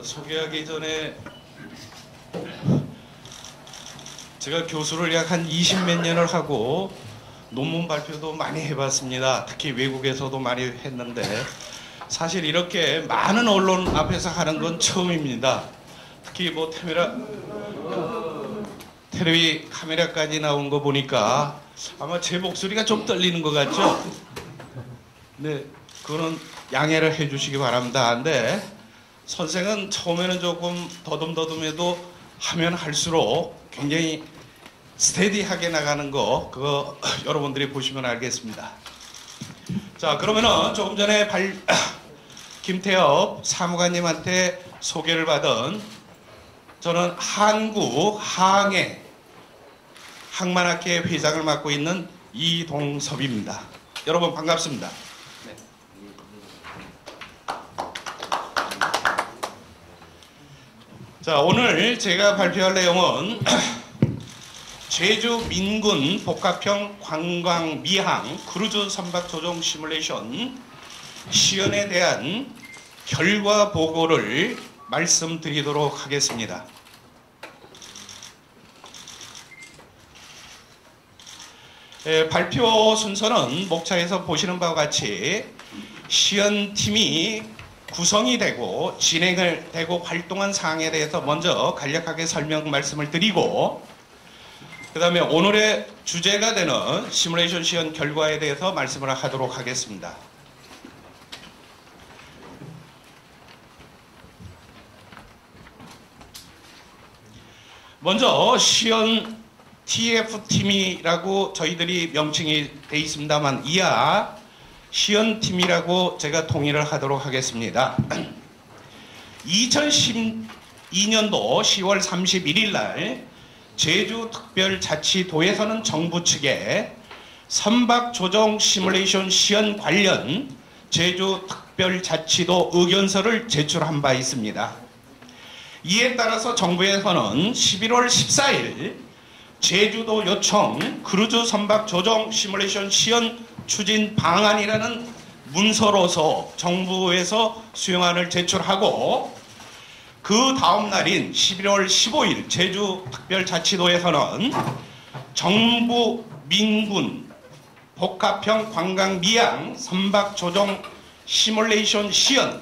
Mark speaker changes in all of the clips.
Speaker 1: 소개하기 전에 제가 교수를 약 한 20몇 년을 하고 논문 발표도 많이 해봤습니다. 특히 외국에서도 많이 했는데 사실 이렇게 많은 언론 앞에서 하는 건 처음입니다. 특히 뭐 텔레비 카메라까지 나온 거 보니까 아마 제 목소리가 좀 떨리는 것 같죠? 네, 그거는 양해를 해주시기 바랍니다. 근데 선생은 처음에는 조금 더듬더듬해도 하면 할수록 굉장히 스테디하게 나가는 거 그거 여러분들이 보시면 알겠습니다. 자, 그러면은 조금 전에 김태엽 사무관님한테 소개를 받은 저는 한국 항해 항만학회 회장을 맡고 있는 이동섭입니다. 여러분 반갑습니다. 네. 자, 오늘 제가 발표할 내용은 제주 민군 복합형 관광 미항 크루즈 선박 조종 시뮬레이션 시연에 대한 결과 보고를 말씀드리도록 하겠습니다. 발표 순서는 목차에서 보시는 바와 같이 시연팀이 구성이 되고 진행을 되고 활동한 사항에 대해서 먼저 간략하게 설명 말씀을 드리고 그 다음에 오늘의 주제가 되는 시뮬레이션 시연 결과에 대해서 말씀을 하도록 하겠습니다. 먼저 시연 TF팀이라고 저희들이 명칭이 되어 있습니다만 이하 시연팀이라고 제가 통일을 하도록 하겠습니다. 2012년도 10월 31일 날 제주특별자치도에서는 정부 측에 선박 조종 시뮬레이션 시연 관련 제주특별자치도 의견서를 제출한 바 있습니다. 이에 따라서 정부에서는 11월 14일 제주도 요청 크루즈 선박 조종 시뮬레이션 시연 추진 방안이라는 문서로서 정부에서 수용안을 제출하고 그 다음 날인 11월 15일 제주특별자치도에서는 정부 민군 복합형 관광 미항 선박 조종 시뮬레이션 시연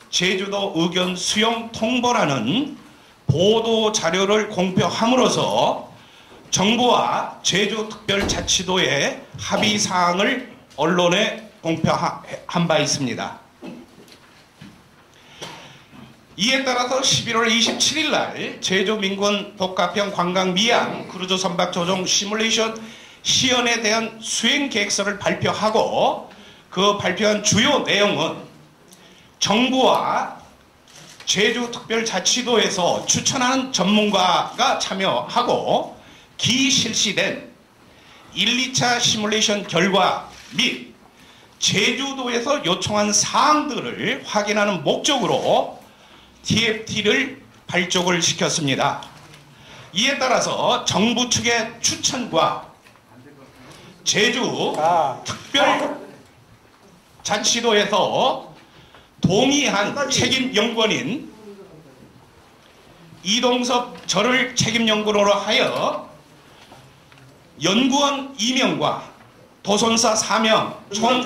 Speaker 1: 제주도 의견 수용 통보라는 보도 자료를 공표함으로써 정부와 제주특별자치도의 합의 사항을 언론에 공표한 바 있습니다. 이에 따라서 11월 27일 날 제주민군 복합형 관광 미항 크루즈 선박 조종 시뮬레이션 시연에 대한 수행 계획서를 발표하고 그 발표한 주요 내용은 정부와 제주특별자치도에서 추천하는 전문가가 참여하고 기실시된 1, 2차 시뮬레이션 결과 및 제주도에서 요청한 사항들을 확인하는 목적으로 TFT를 발족을 시켰습니다. 이에 따라서 정부 측의 추천과 제주 특별자치도에서 동의한 책임연구원인 이동섭 저를 책임연구원으로 하여 연구원 2명과 도선사 4명 총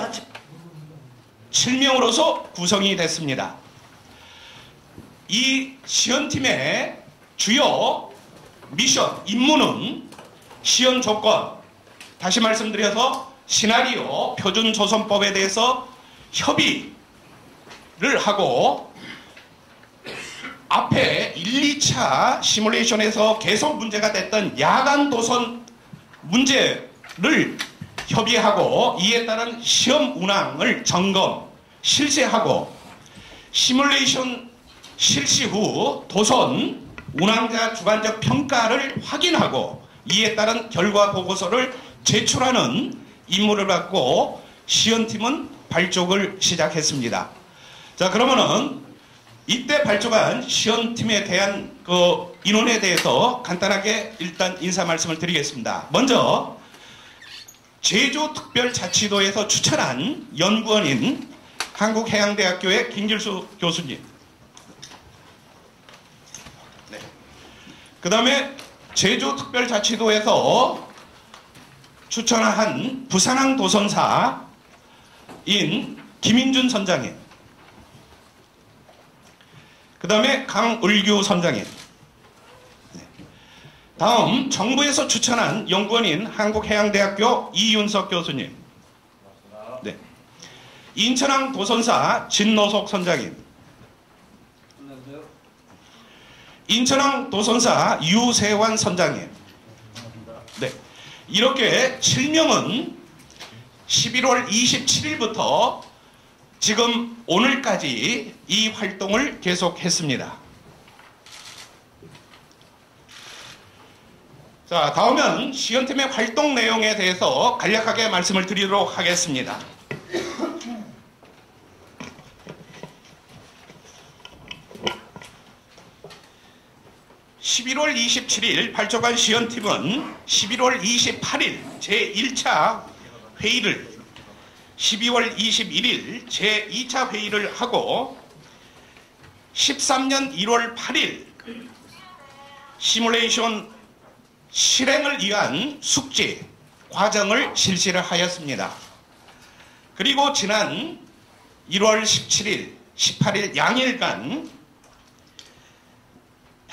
Speaker 1: 7명으로서 구성이 됐습니다. 이 시연팀의 주요 미션, 임무는 시연 조건, 다시 말씀드려서 시나리오 표준조선법에 대해서 협의를 하고 앞에 1, 2차 시뮬레이션에서 계속 문제가 됐던 야간 도선 문제를 협의하고 이에 따른 시험 운항을 점검, 실시하고 시뮬레이션 실시 후 도선 운항자 주관적 평가를 확인하고 이에 따른 결과 보고서를 제출하는 임무를 받고 시연팀은 발족을 시작했습니다. 자, 그러면은 이때 발족한 시연팀에 대한 그 인원에 대해서 간단하게 일단 인사 말씀을 드리겠습니다. 먼저 제주특별자치도에서 추천한 연구원인 한국해양대학교의 김길수 교수님, 그 다음에 제주특별자치도에서 추천한 부산항 도선사인 김인준 선장님, 그 다음에 강을규 선장님, 다음 정부에서 추천한 연구원인 한국해양대학교 이윤석 교수님, 네. 인천항 도선사 진노석 선장님, 인천항 도선사 유세환 선장님, 네. 이렇게 7명은 11월 27일부터 지금 오늘까지 이 활동을 계속했습니다. 자, 다음은 시연팀의 활동 내용에 대해서 간략하게 말씀을 드리도록 하겠습니다. 11월 27일 발족한 시연팀은 11월 28일 제1차 회의를, 12월 21일 제2차 회의를 하고 13년 1월 8일 시뮬레이션 실행을 위한 숙제 과정을 실시를 하였습니다. 그리고 지난 1월 17일, 18일 양일간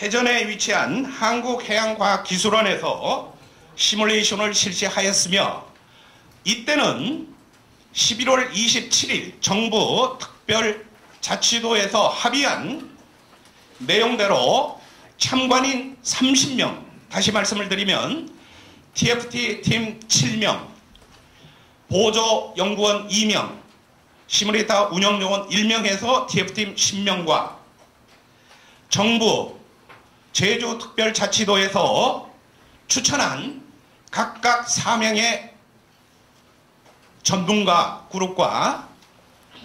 Speaker 1: 해전에 위치한 한국해양과학기술원에서 시뮬레이션을 실시하였으며, 이때는 11월 27일 정부 특별자치도에서 합의한 내용대로 참관인 30명, 다시 말씀을 드리면 TFT 팀 7명, 보조 연구원 2명, 시뮬레이터 운영요원 1명에서 TF팀 10명과 정부 제주특별자치도에서 추천한 각각 4명의 전문가 그룹과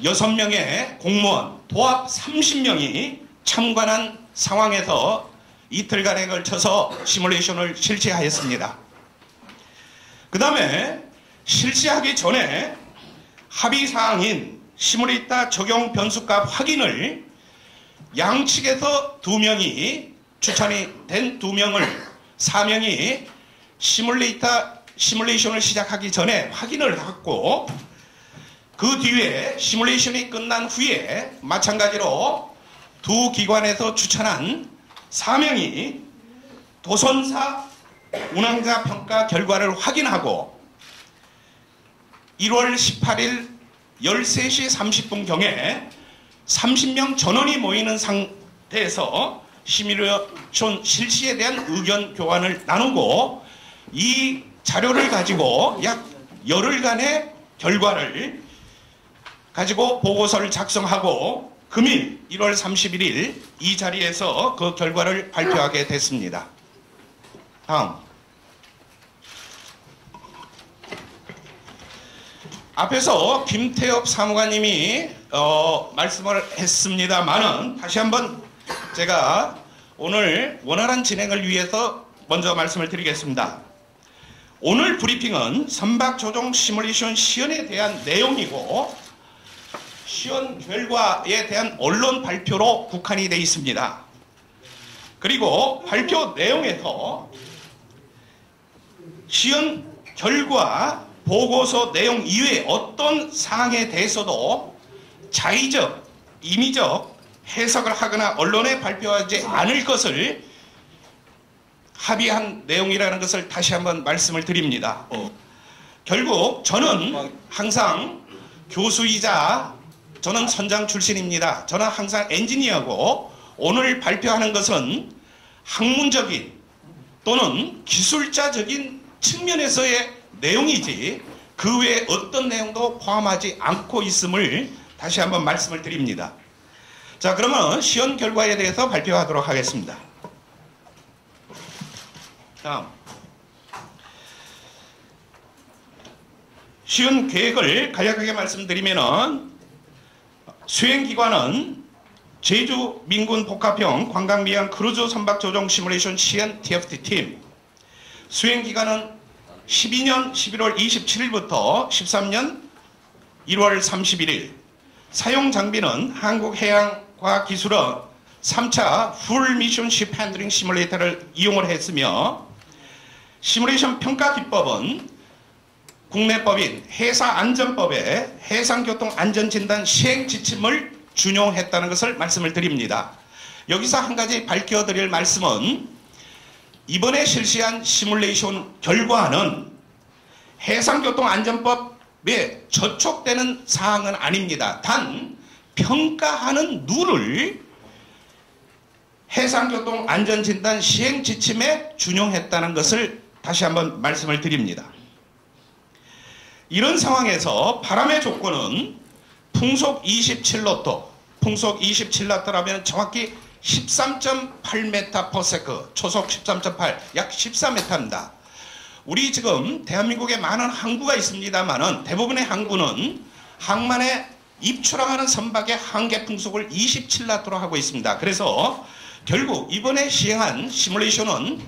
Speaker 1: 6명의 공무원, 도합 30명이 참관한 상황에서 이틀간에 걸쳐서 시뮬레이션을 실시하였습니다. 그 다음에 실시하기 전에 합의사항인 시뮬레이터 적용 변수값 확인을 양측에서 2명이, 추천이 된 2명을 4명이 시뮬레이션을 시작하기 전에 확인을 하고, 그 뒤에 시뮬레이션이 끝난 후에 마찬가지로 두 기관에서 추천한 4명이 도선사 운항자 평가 결과를 확인하고 1월 18일 13시 30분경에 30명 전원이 모이는 상태에서 시뮬레이션 실시에 대한 의견 교환을 나누고, 이 자료를 가지고 약 열흘간의 결과를 가지고 보고서를 작성하고 금일 1월 31일 이 자리에서 그 결과를 발표하게 됐습니다. 다음. 앞에서 김태엽 사무관님이 말씀을 했습니다만은 다시 한번 제가 오늘 원활한 진행을 위해서 먼저 말씀을 드리겠습니다. 오늘 브리핑은 선박조종 시뮬레이션 시연에 대한 내용이고 시연 결과에 대한 언론 발표로 국한이 되어 있습니다. 그리고 발표 내용에서 시연 결과 보고서 내용 이외에 어떤 사항에 대해서도 자의적, 임의적 해석을 하거나 언론에 발표하지 않을 것을 합의한 내용이라는 것을 다시 한번 말씀을 드립니다. 결국 저는 항상 교수이자 저는 선장 출신입니다. 저는 항상 엔지니어고 오늘 발표하는 것은 학문적인 또는 기술자적인 측면에서의 내용이지 그 외에 어떤 내용도 포함하지 않고 있음을 다시 한번 말씀을 드립니다. 자, 그러면 시연 결과에 대해서 발표하도록 하겠습니다. 다음. 시연 계획을 간략하게 말씀드리면은 수행기관은 제주 민군 복합형 관광미양 크루즈 선박 조종 시뮬레이션 시연 TFT-팀, 수행기간은 12년 11월 27일부터 13년 1월 31일, 사용 장비는 한국해양과학기술원 3차 풀 미션 십 핸들링 시뮬레이터를 이용을 했으며 시뮬레이션 평가 기법은 국내법인 해사안전법의 해상교통안전진단 시행 지침을 준용했다는 것을 말씀을 드립니다. 여기서 한 가지 밝혀드릴 말씀은 이번에 실시한 시뮬레이션 결과는 해상교통안전법에 저촉되는 사항은 아닙니다. 단 평가하는 룰을 해상교통안전진단 시행지침에 준용했다는 것을 다시 한번 말씀을 드립니다. 이런 상황에서 바람의 조건은 풍속 27노트, 풍속 27노트라면 정확히 13.8m/s, 초속 13.8, 약 14m입니다. 우리 지금 대한민국에 많은 항구가 있습니다만은 대부분의 항구는 항만에 입출항하는 선박의 한계 풍속을 27노트로 하고 있습니다. 그래서 결국 이번에 시행한 시뮬레이션은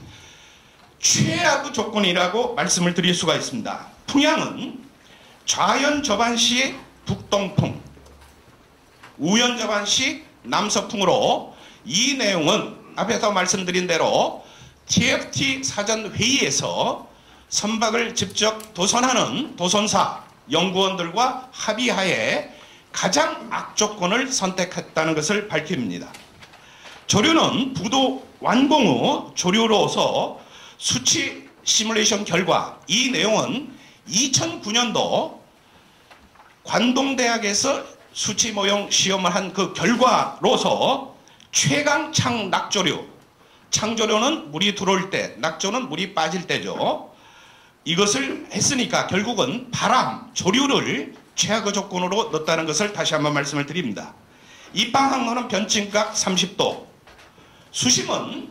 Speaker 1: 최악의 조건이라고 말씀을 드릴 수가 있습니다. 풍향은 좌연 접안 시 북동풍, 우연 접안 시 남서풍으로 이 내용은 앞에서 말씀드린 대로 TFT 사전 회의에서 선박을 직접 도선하는 도선사, 연구원들과 합의하에 가장 악조건을 선택했다는 것을 밝힙니다. 조류는 부도 완공 후 조류로서 수치 시뮬레이션 결과, 이 내용은 2009년도 관동대학에서 수치 모형 시험을 한 그 결과로서 최강창 낙조류, 창조류는 물이 들어올 때, 낙조는 물이 빠질 때죠. 이것을 했으니까 결국은 바람, 조류를 최악의 조건으로 넣었다는 것을 다시 한번 말씀을 드립니다. 입항 항로는 변침각 30도, 수심은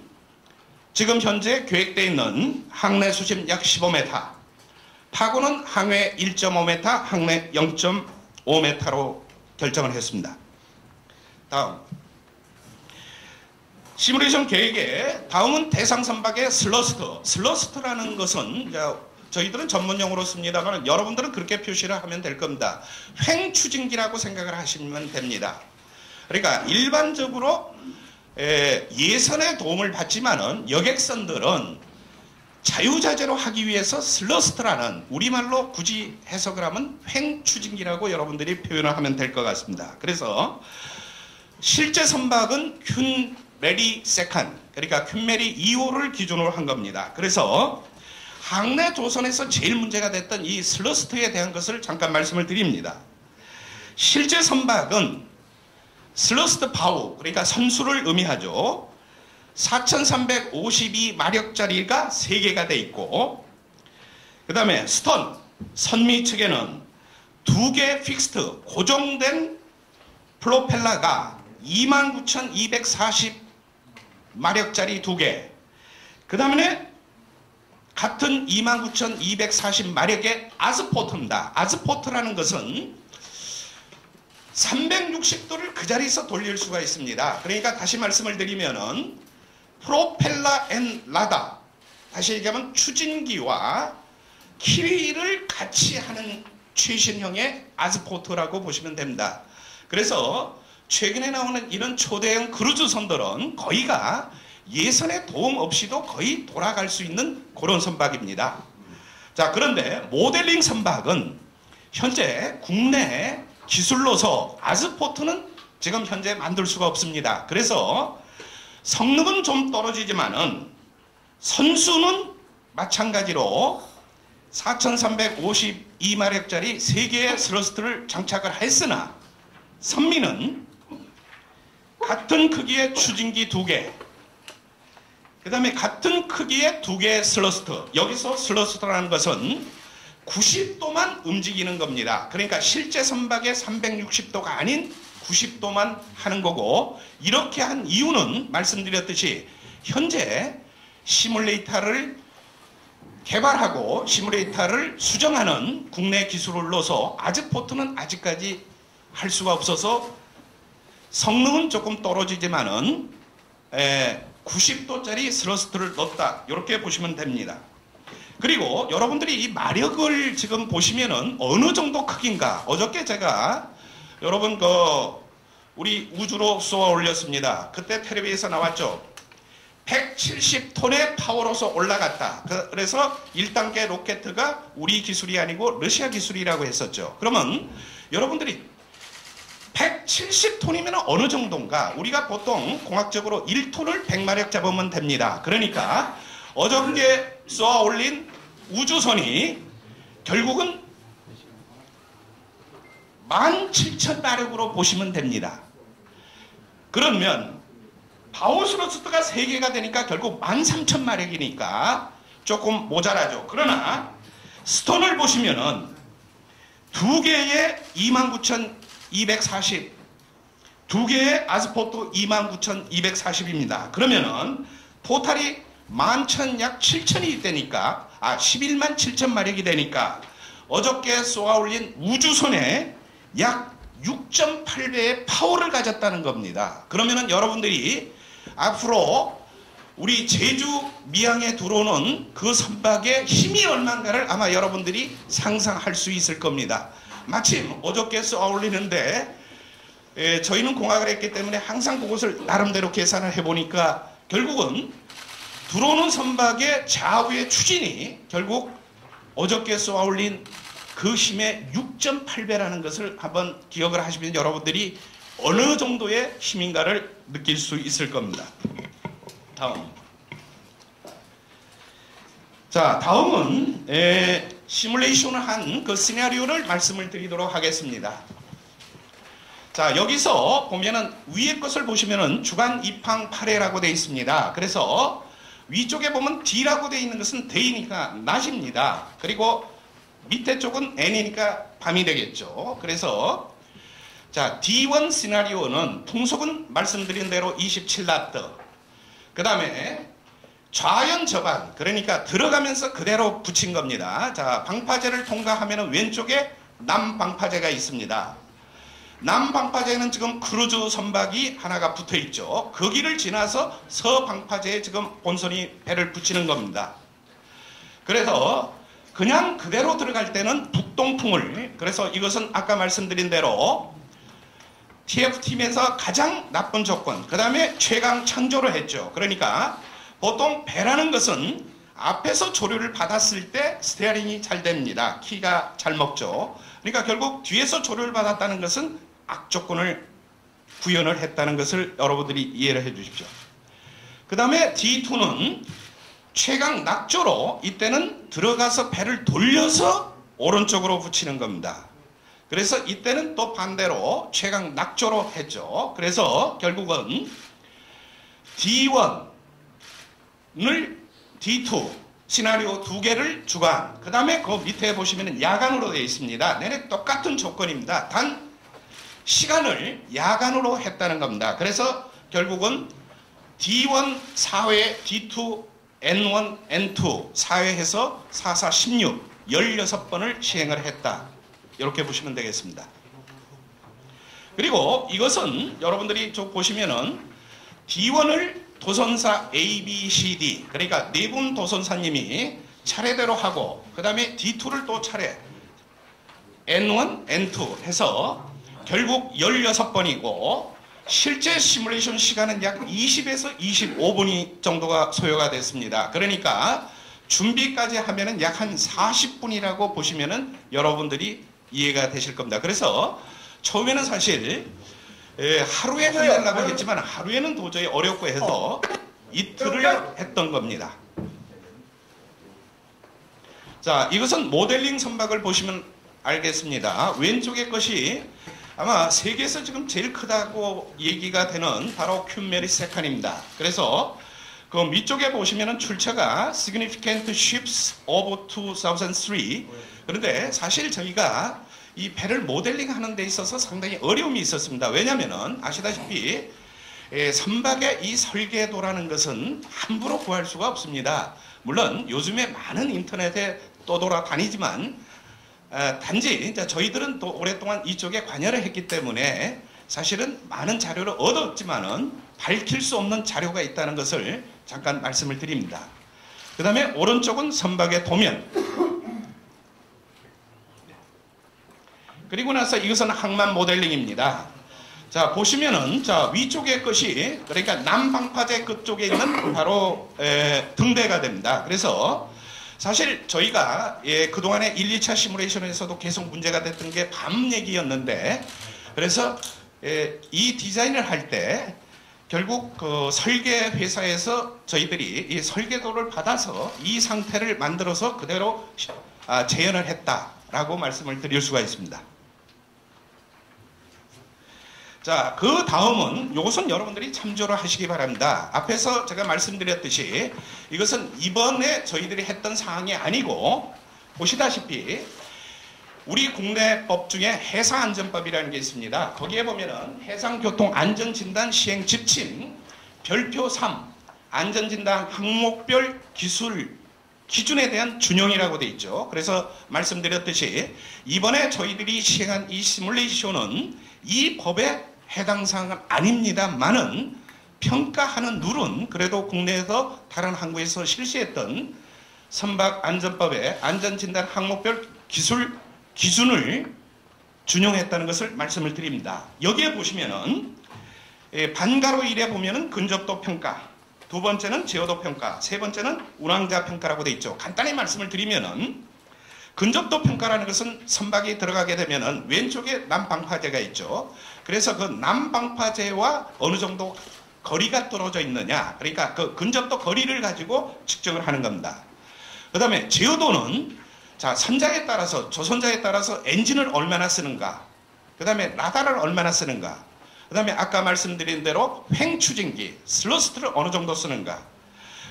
Speaker 1: 지금 현재 계획되어 있는 항내 수심 약 15m, 파고는 항해 1.5m, 항내 0.5m로 결정을 했습니다. 다음, 시뮬레이션 계획에 다음은 대상 선박의 슬러스트. 슬러스트라는 것은 저희들은 전문용어로 씁니다만 여러분들은 그렇게 표시를 하면 될 겁니다. 횡추진기라고 생각을 하시면 됩니다. 그러니까 일반적으로 예선의 도움을 받지만은 여객선들은 자유자재로 하기 위해서 슬러스트라는, 우리말로 굳이 해석을 하면 횡추진기라고 여러분들이 표현을 하면 될 것 같습니다. 그래서 실제 선박은 큉메리 세칸, 그러니까 큉메리 2호를 기준으로 한 겁니다. 그래서 항내 조선에서 제일 문제가 됐던 이 슬러스트에 대한 것을 잠깐 말씀을 드립니다. 실제 선박은 슬러스트 파워, 그러니까 선수를 의미하죠. 4352마력짜리가 3개가 돼 있고, 그 다음에 스턴, 선미 측에는 2개 픽스트, 고정된 프로펠러가 29240마력짜리 2개, 그 다음에 같은 29240마력의 아스포트입니다. 아스포트라는 것은 360도를 그 자리에서 돌릴 수가 있습니다. 그러니까 다시 말씀을 드리면은 프로펠러 앤 라다, 다시 얘기하면 추진기와 키를 같이 하는 최신형의 아스포트라고 보시면 됩니다. 그래서 최근에 나오는 이런 초대형 크루즈선들은 거의가 예선의 도움 없이도 거의 돌아갈 수 있는 그런 선박입니다. 자, 그런데 모델링 선박은 현재 국내 기술로서 아스포트는 지금 현재 만들 수가 없습니다. 그래서 성능은 좀 떨어지지만은 선수는 마찬가지로 4352마력짜리 3개의 스러스트를 장착을 했으나 선미는 같은 크기의 추진기 2개, 그 다음에 같은 크기의 2개의 슬러스트, 여기서 슬러스트라는 것은 90도만 움직이는 겁니다. 그러니까 실제 선박의 360도가 아닌 90도만 하는 거고, 이렇게 한 이유는 말씀드렸듯이 현재 시뮬레이터를 개발하고 시뮬레이터를 수정하는 국내 기술로서 아스포트는 아직까지 할 수가 없어서 성능은 조금 떨어지지만은 90도짜리 스러스트를 넣었다, 이렇게 보시면 됩니다. 그리고 여러분들이 이 마력을 지금 보시면은 어느 정도 크기인가, 어저께 제가 여러분 우리 우주로 쏘아 올렸습니다. 그때 텔레비에서 나왔죠. 170톤의 파워로서 올라갔다. 그래서 1단계 로켓가 우리 기술이 아니고 러시아 기술이라고 했었죠. 그러면 여러분들이 170톤이면 어느 정도인가? 우리가 보통 공학적으로 1톤을 100마력 잡으면 됩니다. 그러니까 어저께 쏘아 올린 우주선이 결국은 17,000마력으로 보시면 됩니다. 그러면 바우스로스트가 3개가 되니까 결국 13,000마력이니까 조금 모자라죠. 그러나 스톤을 보시면은 2개의 29,240, 2개의 아스포트 29,240입니다. 그러면은 토탈이 11,000 약 7,000이 되니까 11만 7천 마력이 되니까 어저께 쏘아 올린 우주선에 약 6.8배의 파워를 가졌다는 겁니다. 그러면은 여러분들이 앞으로 우리 제주 미항에 들어오는 그 선박의 힘이 얼마인가를 아마 여러분들이 상상할 수 있을 겁니다. 마침 어저께 쏘아 올리는데 저희는 공학을 했기 때문에 항상 그것을 나름대로 계산을 해보니까 결국은 들어오는 선박의 좌우의 추진이 결국 어저께 쏘아 올린 그 힘의 6.8배라는 것을 한번 기억을 하시면 여러분들이 어느 정도의 힘인가를 느낄 수 있을 겁니다. 다음. 자, 다음은 시뮬레이션을 한 그 시나리오를 말씀을 드리도록 하겠습니다. 자, 여기서 보면은 위에 것을 보시면은 주간 입항 8회라고 되어 있습니다. 그래서 위쪽에 보면 D라고 되어 있는 것은 데이니까 낮입니다. 그리고 밑에 쪽은 N이니까 밤이 되겠죠. 그래서 자, D1 시나리오는 풍속은 말씀드린 대로 27나트. 그 다음에 좌연 저반, 그러니까 들어가면서 그대로 붙인 겁니다. 자, 방파제를 통과하면 왼쪽에 남방파제가 있습니다. 남방파제는 지금 크루즈 선박이 하나가 붙어 있죠. 거기를 지나서 서방파제에 지금 본선이 배를 붙이는 겁니다. 그래서 그냥 그대로 들어갈 때는 북동풍을, 그래서 이것은 아까 말씀드린 대로 TF팀에서 가장 나쁜 조건, 그 다음에 최강 창조를 했죠. 그러니까 보통 배라는 것은 앞에서 조류를 받았을 때 스티어링이 잘 됩니다. 키가 잘 먹죠. 그러니까 결국 뒤에서 조류를 받았다는 것은 악조건을 구현을 했다는 것을 여러분들이 이해를 해 주십시오. 그 다음에 D2는 최강 낙조로 이때는 들어가서 배를 돌려서 오른쪽으로 붙이는 겁니다. 그래서 이때는 또 반대로 최강 낙조로 했죠. 그래서 결국은 D1을 D2 시나리오 2개를 주간, 그 다음에 그 밑에 보시면 야간으로 되어 있습니다. 내내 똑같은 조건입니다. 단 시간을 야간으로 했다는 겁니다. 그래서 결국은 D1 4회, D2 N1, N2 4회해서 4, 4, 16 16번을 시행을 했다. 이렇게 보시면 되겠습니다. 그리고 이것은 여러분들이 좀 보시면은 D1을 도선사 A, B, C, D, 그러니까 네 분 도선사님이 차례대로 하고 그 다음에 D2를 또 차례 N1, N2 해서 결국 16번이고 실제 시뮬레이션 시간은 약 20에서 25분 정도가 소요가 됐습니다. 그러니까 준비까지 하면은 약 한 40분이라고 보시면은 여러분들이 이해가 되실 겁니다. 그래서 처음에는 사실 하루에 하려고 했지만 하루에는 도저히 어렵고 해서 이틀을 했던 겁니다. 자, 이것은 모델링 선박을 보시면 알겠습니다. 왼쪽의 것이 아마 세계에서 지금 제일 크다고 얘기가 되는 바로 큐메리 세칸입니다. 그래서 그 밑쪽에 보시면은 출처가 Significant Ships of 2003. 그런데 사실 저희가 이 배를 모델링 하는 데 있어서 상당히 어려움이 있었습니다. 왜냐면은 아시다시피 선박의 이 설계도라는 것은 함부로 구할 수가 없습니다. 물론 요즘에 많은 인터넷에 떠돌아다니지만 단지 저희들은 또 오랫동안 이쪽에 관여를 했기 때문에 사실은 많은 자료를 얻었지만은 밝힐 수 없는 자료가 있다는 것을 잠깐 말씀을 드립니다. 그 다음에 오른쪽은 선박의 도면. 그리고 나서 이것은 항만 모델링입니다. 자, 보시면은, 자, 위쪽의 것이, 그러니까 남방파제 끝쪽에 있는 바로, 등대가 됩니다. 그래서, 사실 저희가, 그동안에 1, 2차 시뮬레이션에서도 계속 문제가 됐던 게 밤 얘기였는데, 그래서, 이 디자인을 할 때, 결국 그 설계 회사에서 저희들이 이 설계도를 받아서 이 상태를 만들어서 그대로 재현을 했다라고 말씀을 드릴 수가 있습니다. 자, 그 다음은 이것은 여러분들이 참조를 하시기 바랍니다. 앞에서 제가 말씀드렸듯이 이것은 이번에 저희들이 했던 사항이 아니고 보시다시피 우리 국내 법 중에 해상안전법이라는 게 있습니다. 거기에 보면은 해상교통안전진단 시행 지침 별표 3 안전진단 항목별 기준에 대한 준용이라고 되어 있죠. 그래서 말씀드렸듯이 이번에 저희들이 시행한 이 시뮬레이션은 이 법에 해당 사항은 아닙니다만은 평가하는 룰은 그래도 국내에서 다른 항구에서 실시했던 선박안전법의 안전진단 항목별 기준을 준용했다는 것을 말씀을 드립니다. 여기에 보시면은 반가로 1에 보면은 근접도 평가, 두 번째는 제어도 평가, 세 번째는 운항자 평가라고 되어 있죠. 간단히 말씀을 드리면은 근접도 평가라는 것은 선박이 들어가게 되면은 왼쪽에 남방파제가 있죠. 그래서 그 남방파제와 어느 정도 거리가 떨어져 있느냐, 그러니까 그 근접도 거리를 가지고 측정을 하는 겁니다. 그 다음에 제어도는 자, 선장에 따라서, 조선자에 따라서 엔진을 얼마나 쓰는가, 그 다음에 라다를 얼마나 쓰는가, 그 다음에 아까 말씀드린 대로 횡추진기, 슬러스트를 어느 정도 쓰는가,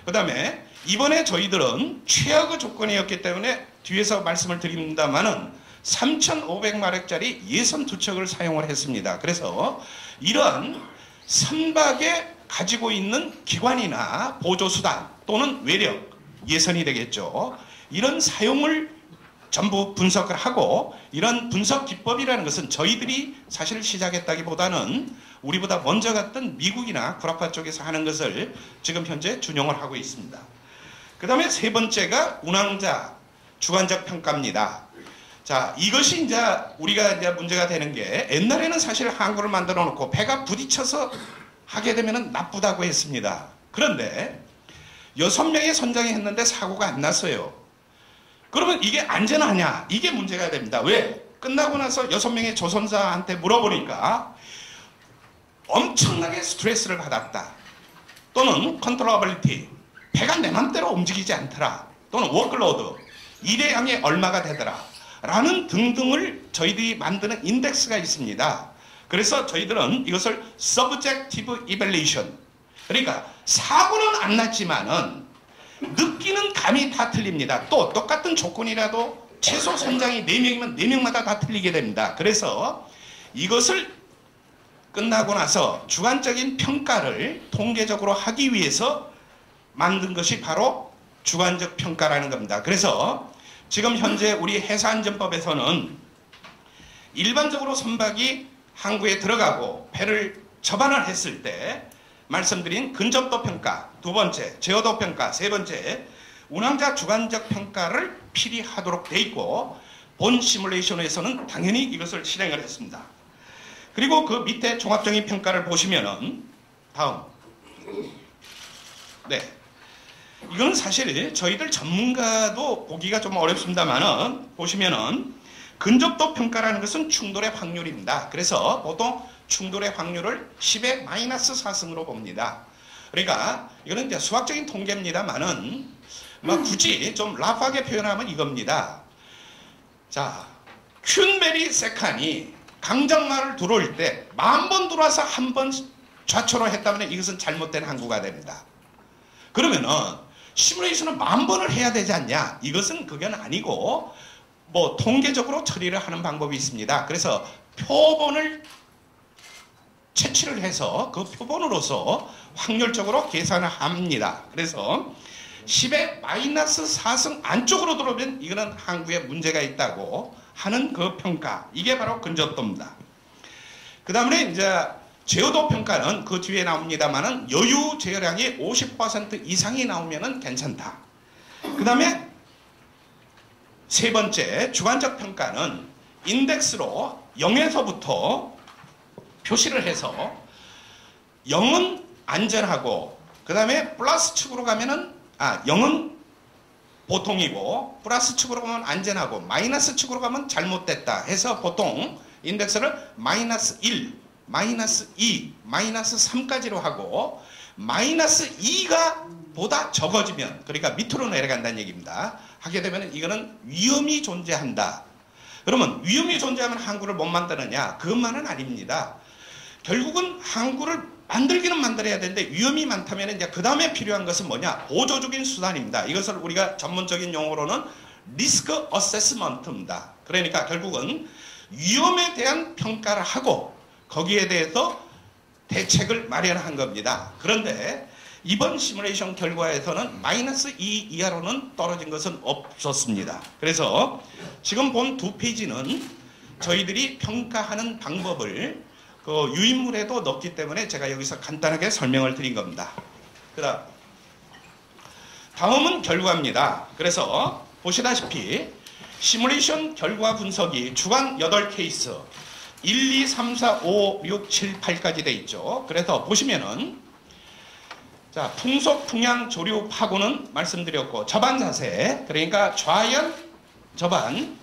Speaker 1: 그 다음에 이번에 저희들은 최악의 조건이었기 때문에 뒤에서 말씀을 드립니다만은 3,500마력짜리 예선 투척을 사용을 했습니다. 그래서 이러한 선박에 가지고 있는 기관이나 보조수단 또는 외력, 예선이 되겠죠. 이런 사용을 전부 분석을 하고 이런 분석 기법이라는 것은 저희들이 사실 시작했다기보다는 우리보다 먼저 갔던 미국이나 구라파 쪽에서 하는 것을 지금 현재 준용을 하고 있습니다. 그 다음에 세 번째가 운항자 주관적 평가입니다. 자, 이것이 이제 우리가 이제 문제가 되는 게 옛날에는 사실 항구를 만들어 놓고 배가 부딪혀서 하게 되면 나쁘다고 했습니다. 그런데 6명의 선장이 했는데 사고가 안 났어요. 그러면 이게 안전하냐? 이게 문제가 됩니다. 왜? 끝나고 나서 6명의 조선사한테 물어보니까 엄청나게 스트레스를 받았다. 또는 컨트롤러빌리티, 배가 내 맘대로 움직이지 않더라. 또는 워크로드, 일의 양이 얼마가 되더라. 라는 등등을 저희들이 만드는 인덱스가 있습니다. 그래서 저희들은 이것을 Subjective Evaluation, 그러니까 사고는 안 났지만은 느끼는 감이 다 틀립니다. 또 똑같은 조건이라도 최소 선장이 4명이면 4명마다 다 틀리게 됩니다. 그래서 이것을 끝나고 나서 주관적인 평가를 통계적으로 하기 위해서 만든 것이 바로 주관적 평가라는 겁니다. 그래서 지금 현재 우리 해사안전법에서는 일반적으로 선박이 항구에 들어가고 배를 접안을 했을 때 말씀드린 근접도 평가, 두 번째 제어도 평가, 세 번째 운항자 주관적 평가를 필히 하도록 돼 있고 본 시뮬레이션에서는 당연히 이것을 실행을 했습니다. 그리고 그 밑에 종합적인 평가를 보시면은 다음, 네, 이건 사실 저희들 전문가도 보기가 좀 어렵습니다만은 보시면은 근접도 평가라는 것은 충돌의 확률입니다. 그래서 보통 충돌의 확률을 10의 마이너스 4승으로 봅니다. 그러니까 이거는 이제 수학적인 통계입니다만은 뭐 굳이 좀 라프하게 표현하면 이겁니다. 자, 퀼베리 세칸이 강정마을 들어올 때 10,000번 들어와서 한 번 좌초로 했다면 이것은 잘못된 항구가 됩니다. 그러면은 시뮬레이션은 10,000번을 해야 되지 않냐? 이것은 그건 아니고 뭐 통계적으로 처리를 하는 방법이 있습니다. 그래서 표본을 채취를 해서 그 표본으로서 확률적으로 계산을 합니다. 그래서 10의 마이너스 4승 안쪽으로 들어오면 이거는 항구에 문제가 있다고 하는 그 평가, 이게 바로 근접도입니다. 그 다음에 이제 제어도 평가는 그 뒤에 나옵니다만은 여유 제어량이 50% 이상이 나오면은 괜찮다. 그 다음에 세 번째 주관적 평가는 인덱스로 0에서부터 표시를 해서 0은 안전하고 그 다음에 플러스 축으로 가면은 0은 보통이고 플러스 축으로 가면 안전하고 마이너스 축으로 가면 잘못됐다 해서 보통 인덱스를 마이너스 1, 마이너스 2, 마이너스 3까지로 하고 마이너스 2가 보다 적어지면 그러니까 밑으로 내려간다는 얘기입니다. 하게 되면 이거는 위험이 존재한다. 그러면 위험이 존재하면 항구를 못 만드느냐? 그것만은 아닙니다. 결국은 항구를 만들기는 만들어야 되는데 위험이 많다면 이제 그 다음에 필요한 것은 뭐냐? 보조적인 수단입니다. 이것을 우리가 전문적인 용어로는 리스크 어세스먼트입니다. 그러니까 결국은 위험에 대한 평가를 하고 거기에 대해서 대책을 마련한 겁니다. 그런데 이번 시뮬레이션 결과에서는 마이너스 2 이하로는 떨어진 것은 없었습니다. 그래서 지금 본 두 페이지는 저희들이 평가하는 방법을 그 유인물에도 넣기 때문에 제가 여기서 간단하게 설명을 드린 겁니다. 다음은 결과입니다. 그래서 보시다시피 시뮬레이션 결과 분석이 주간 8케이스 1, 2, 3, 4, 5, 6, 7, 8까지 돼 있죠. 그래서 보시면은 자, 풍속, 풍향, 조류, 파고는 말씀드렸고 저반 자세 그러니까 좌연 저반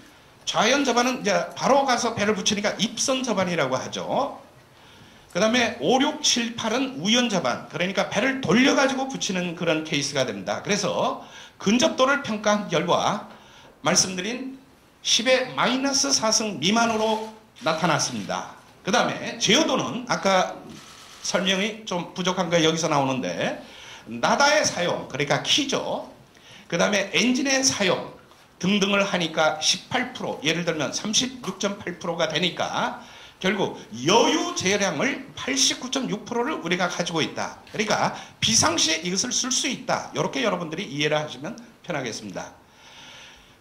Speaker 1: 좌연 저반은 이제 바로 가서 배를 붙이니까 입선 저반이라고 하죠. 그 다음에 5, 6, 7, 8은 우연 저반 그러니까 배를 돌려가지고 붙이는 그런 케이스가 됩니다. 그래서 근접도를 평가한 결과 말씀드린 10의 마이너스 4승 미만으로 나타났습니다. 그 다음에 제어도는 아까 설명이 좀 부족한 거 여기서 나오는데 나다의 사용 그러니까 키죠. 그 다음에 엔진의 사용 등등을 하니까 18% 예를 들면 36.8%가 되니까 결국 여유 제어량을 89.6%를 우리가 가지고 있다. 그러니까 비상시에 이것을 쓸 수 있다. 이렇게 여러분들이 이해를 하시면 편하겠습니다.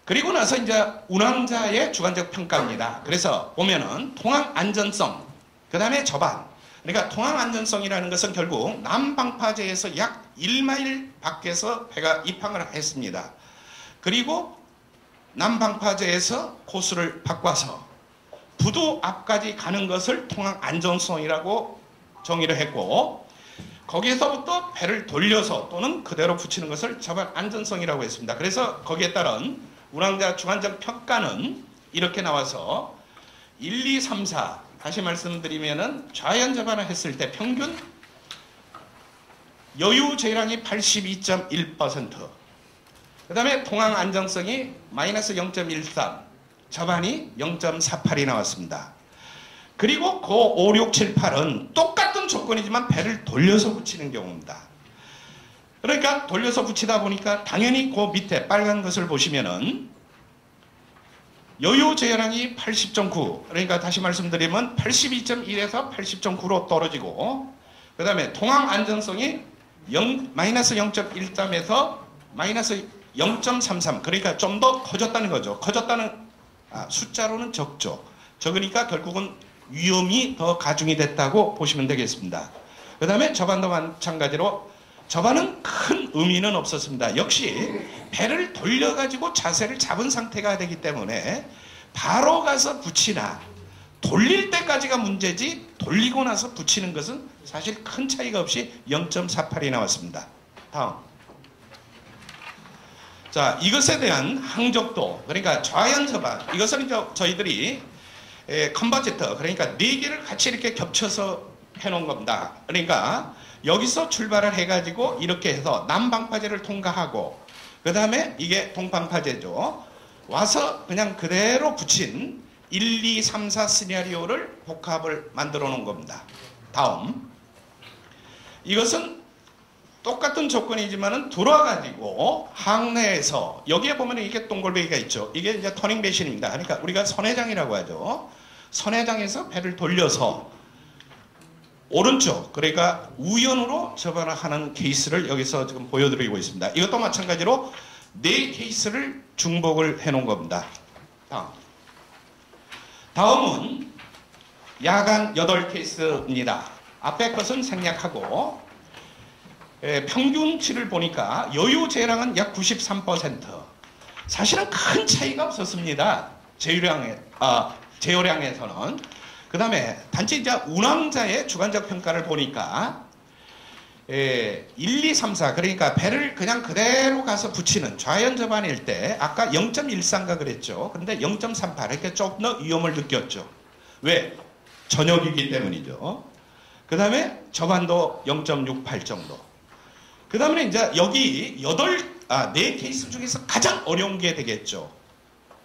Speaker 1: 그리고 나서 이제 운항자의 주관적 평가입니다. 그래서 보면은 통항 안전성, 그 다음에 저반. 그러니까 통항 안전성이라는 것은 결국 남방파제에서 약 1마일 밖에서 배가 입항을 했습니다. 그리고 남방파제에서 코스를 바꿔서 부두 앞까지 가는 것을 통항 안전성이라고 정의를 했고 거기에서부터 배를 돌려서 또는 그대로 붙이는 것을 저반 안전성이라고 했습니다. 그래서 거기에 따른 운항자 주관적 평가는 이렇게 나와서 1, 2, 3, 4 다시 말씀드리면은 좌연 저반을 했을 때 평균 여유 제어량이 82.1%. 그 다음에 통항 안정성이 마이너스 0.13, 저반이 0.48이 나왔습니다. 그리고 그 5, 6, 7, 8은 똑같은 조건이지만 배를 돌려서 붙이는 경우입니다. 그러니까 돌려서 붙이다 보니까 당연히 그 밑에 빨간 것을 보시면은 여유 제어량이 80.9 그러니까 다시 말씀드리면 82.1에서 80.9로 떨어지고 그 다음에 통항 안전성이 마이너스 0.13에서 마이너스 0.33 그러니까 좀 더 커졌다는 거죠. 커졌다는 숫자로는 적죠. 적으니까 결국은 위험이 더 가중이 됐다고 보시면 되겠습니다. 그 다음에 저반도 마찬가지로 저반은 큰 의미는 없었습니다. 역시 배를 돌려가지고 자세를 잡은 상태가 되기 때문에 바로 가서 붙이나 돌릴 때까지가 문제지 돌리고 나서 붙이는 것은 사실 큰 차이가 없이 0.48이 나왔습니다. 다음. 자, 이것에 대한 항적도 그러니까 좌연 저반 이것은 이제 저희들이 컨버지터 그러니까 4개를 같이 이렇게 겹쳐서 해놓은 겁니다. 그러니까 여기서 출발을 해가지고 이렇게 해서 남방파제를 통과하고 그 다음에 이게 동방파제죠. 와서 그냥 그대로 붙인 1, 2, 3, 4 시나리오를 복합을 만들어 놓은 겁니다. 다음. 이것은 똑같은 조건이지만은 들어와가지고 항내에서 여기에 보면 이게 동글베이가 있죠. 이게 이제 터닝 배신입니다. 그러니까 우리가 선회장이라고 하죠. 선회장에서 배를 돌려서 오른쪽 그러니까 우연으로 접안을 하는 케이스를 여기서 지금 보여드리고 있습니다. 이것도 마찬가지로 4케이스를 중복을 해놓은 겁니다. 다음은 야간 8케이스입니다. 앞에 것은 생략하고 평균치를 보니까 여유 제어량은 약 93%. 사실은 큰 차이가 없었습니다. 제어량에서는. 그 다음에 단지 이제 운항자의 주관적 평가를 보니까 1, 2, 3, 4 그러니까 배를 그냥 그대로 가서 붙이는 좌연접안일 때 아까 0.13가 그랬죠. 그런데 0.38 이렇게 조금 더 위험을 느꼈죠. 왜? 전역이기 때문이죠. 그 다음에 접안도 0.68 정도. 그 다음에 이제 여기 4케이스 중에서 가장 어려운 게 되겠죠.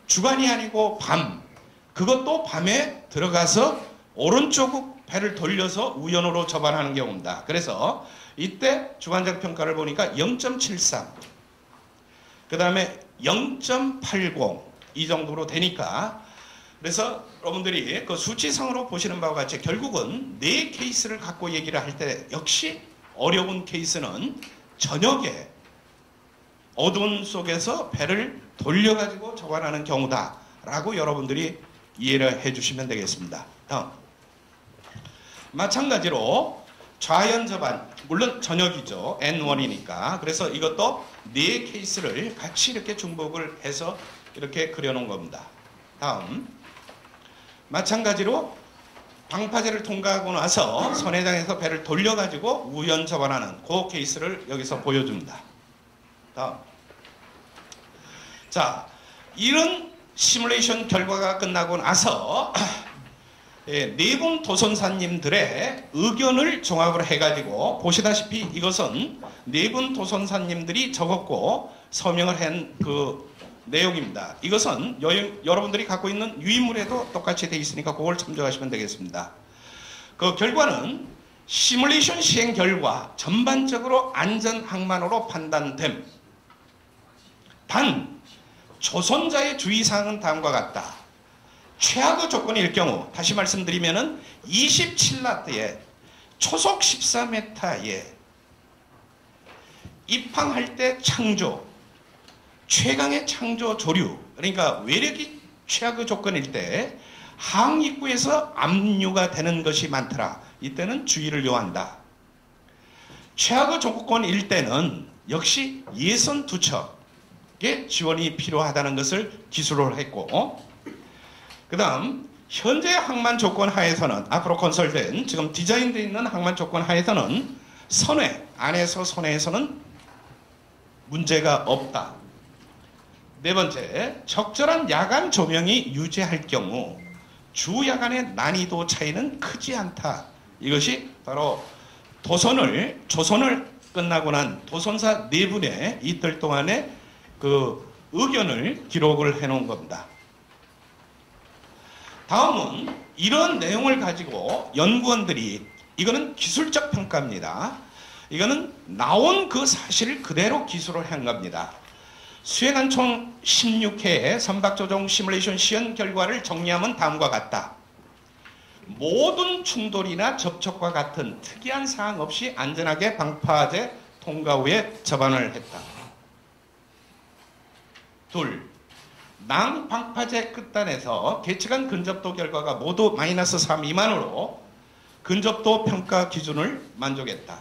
Speaker 1: 주간이 아니고 밤. 그것도 밤에 들어가서 오른쪽 배를 돌려서 우연으로 접안하는 경우입니다. 그래서 이때 주관적 평가를 보니까 0.73. 그 다음에 0.80. 이 정도로 되니까 그래서 여러분들이 그 수치상으로 보시는 바와 같이 결국은 4케이스를 갖고 얘기를 할 때 역시 어려운 케이스는 저녁에 어두운 속에서 배를 돌려가지고 접안하는 경우다라고 여러분들이 이해를 해주시면 되겠습니다. 다음. 마찬가지로 좌연접안, 물론 저녁이죠. N1이니까. 그래서 이것도 4케이스를 같이 이렇게 중복을 해서 이렇게 그려놓은 겁니다. 다음. 마찬가지로 방파제를 통과하고 나서 선회장에서 배를 돌려가지고 우연 접안하는 그 케이스를 여기서 보여줍니다. 다음. 자, 이런 시뮬레이션 결과가 끝나고 나서 네 분 도선사님들의 의견을 종합을 해가지고 보시다시피 이것은 네 분 도선사님들이 적었고 서명을 한 그 내용입니다. 이것은 여러분들이 갖고 있는 유인물에도 똑같이 되어 있으니까 그걸 참조하시면 되겠습니다. 그 결과는 시뮬레이션 시행 결과 전반적으로 안전항만으로 판단됨. 단 조선자의 주의사항은 다음과 같다. 최악의 조건일 경우 다시 말씀드리면은 27나트에 초속 14m에 입항할 때 창조 최강의 창조 조류 그러니까 외력이 최악의 조건일 때 항입구에서 압류가 되는 것이 많더라. 이때는 주의를 요한다. 최악의 조건일 때는 역시 예선 두 척의 지원이 필요하다는 것을 기술을 했고 그 다음 현재 항만 조건 하에서는 앞으로 건설된 지금 디자인되어 있는 항만 조건 하에서는 선회 안에서 선회에서는 문제가 없다. 네 번째, 적절한 야간 조명이 유지할 경우 주 야간의 난이도 차이는 크지 않다. 이것이 바로 조선을 끝나고 난 도선사 네 분의 이틀 동안의 그 의견을 기록을 해놓은 겁니다. 다음은 이런 내용을 가지고 연구원들이 이거는 기술적 평가입니다. 이거는 나온 그 사실을 그대로 기술을 한 겁니다. 수행한 총 16회의 선박조종 시뮬레이션 시연 결과를 정리하면 다음과 같다. 모든 충돌이나 접촉과 같은 특이한 사항 없이 안전하게 방파제 통과 후에 접안을 했다. 둘, 낭방파제 끝단에서 계측한 근접도 결과가 모두 -3 미만으로 근접도 평가 기준을 만족했다.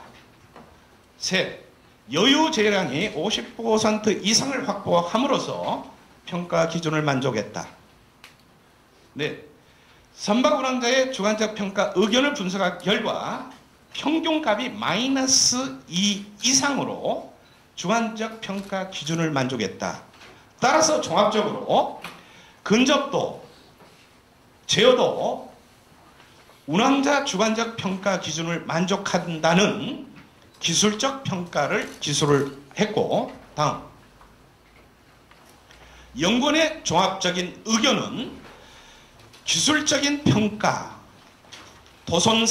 Speaker 1: 셋, 여유 재량이 50% 이상을 확보함으로써 평가 기준을 만족했다. 넷, 선박 운항자의 주관적 평가 의견을 분석한 결과 평균값이 -2 이상으로 주관적 평가 기준을 만족했다. 따라서 종합적으로 근접도, 제어도, 운항자 주관적 평가 기준을 만족한다는 기술적 평가를 기술을 했고 다음 연구원의 종합적인 의견은 기술적인 평가 도선을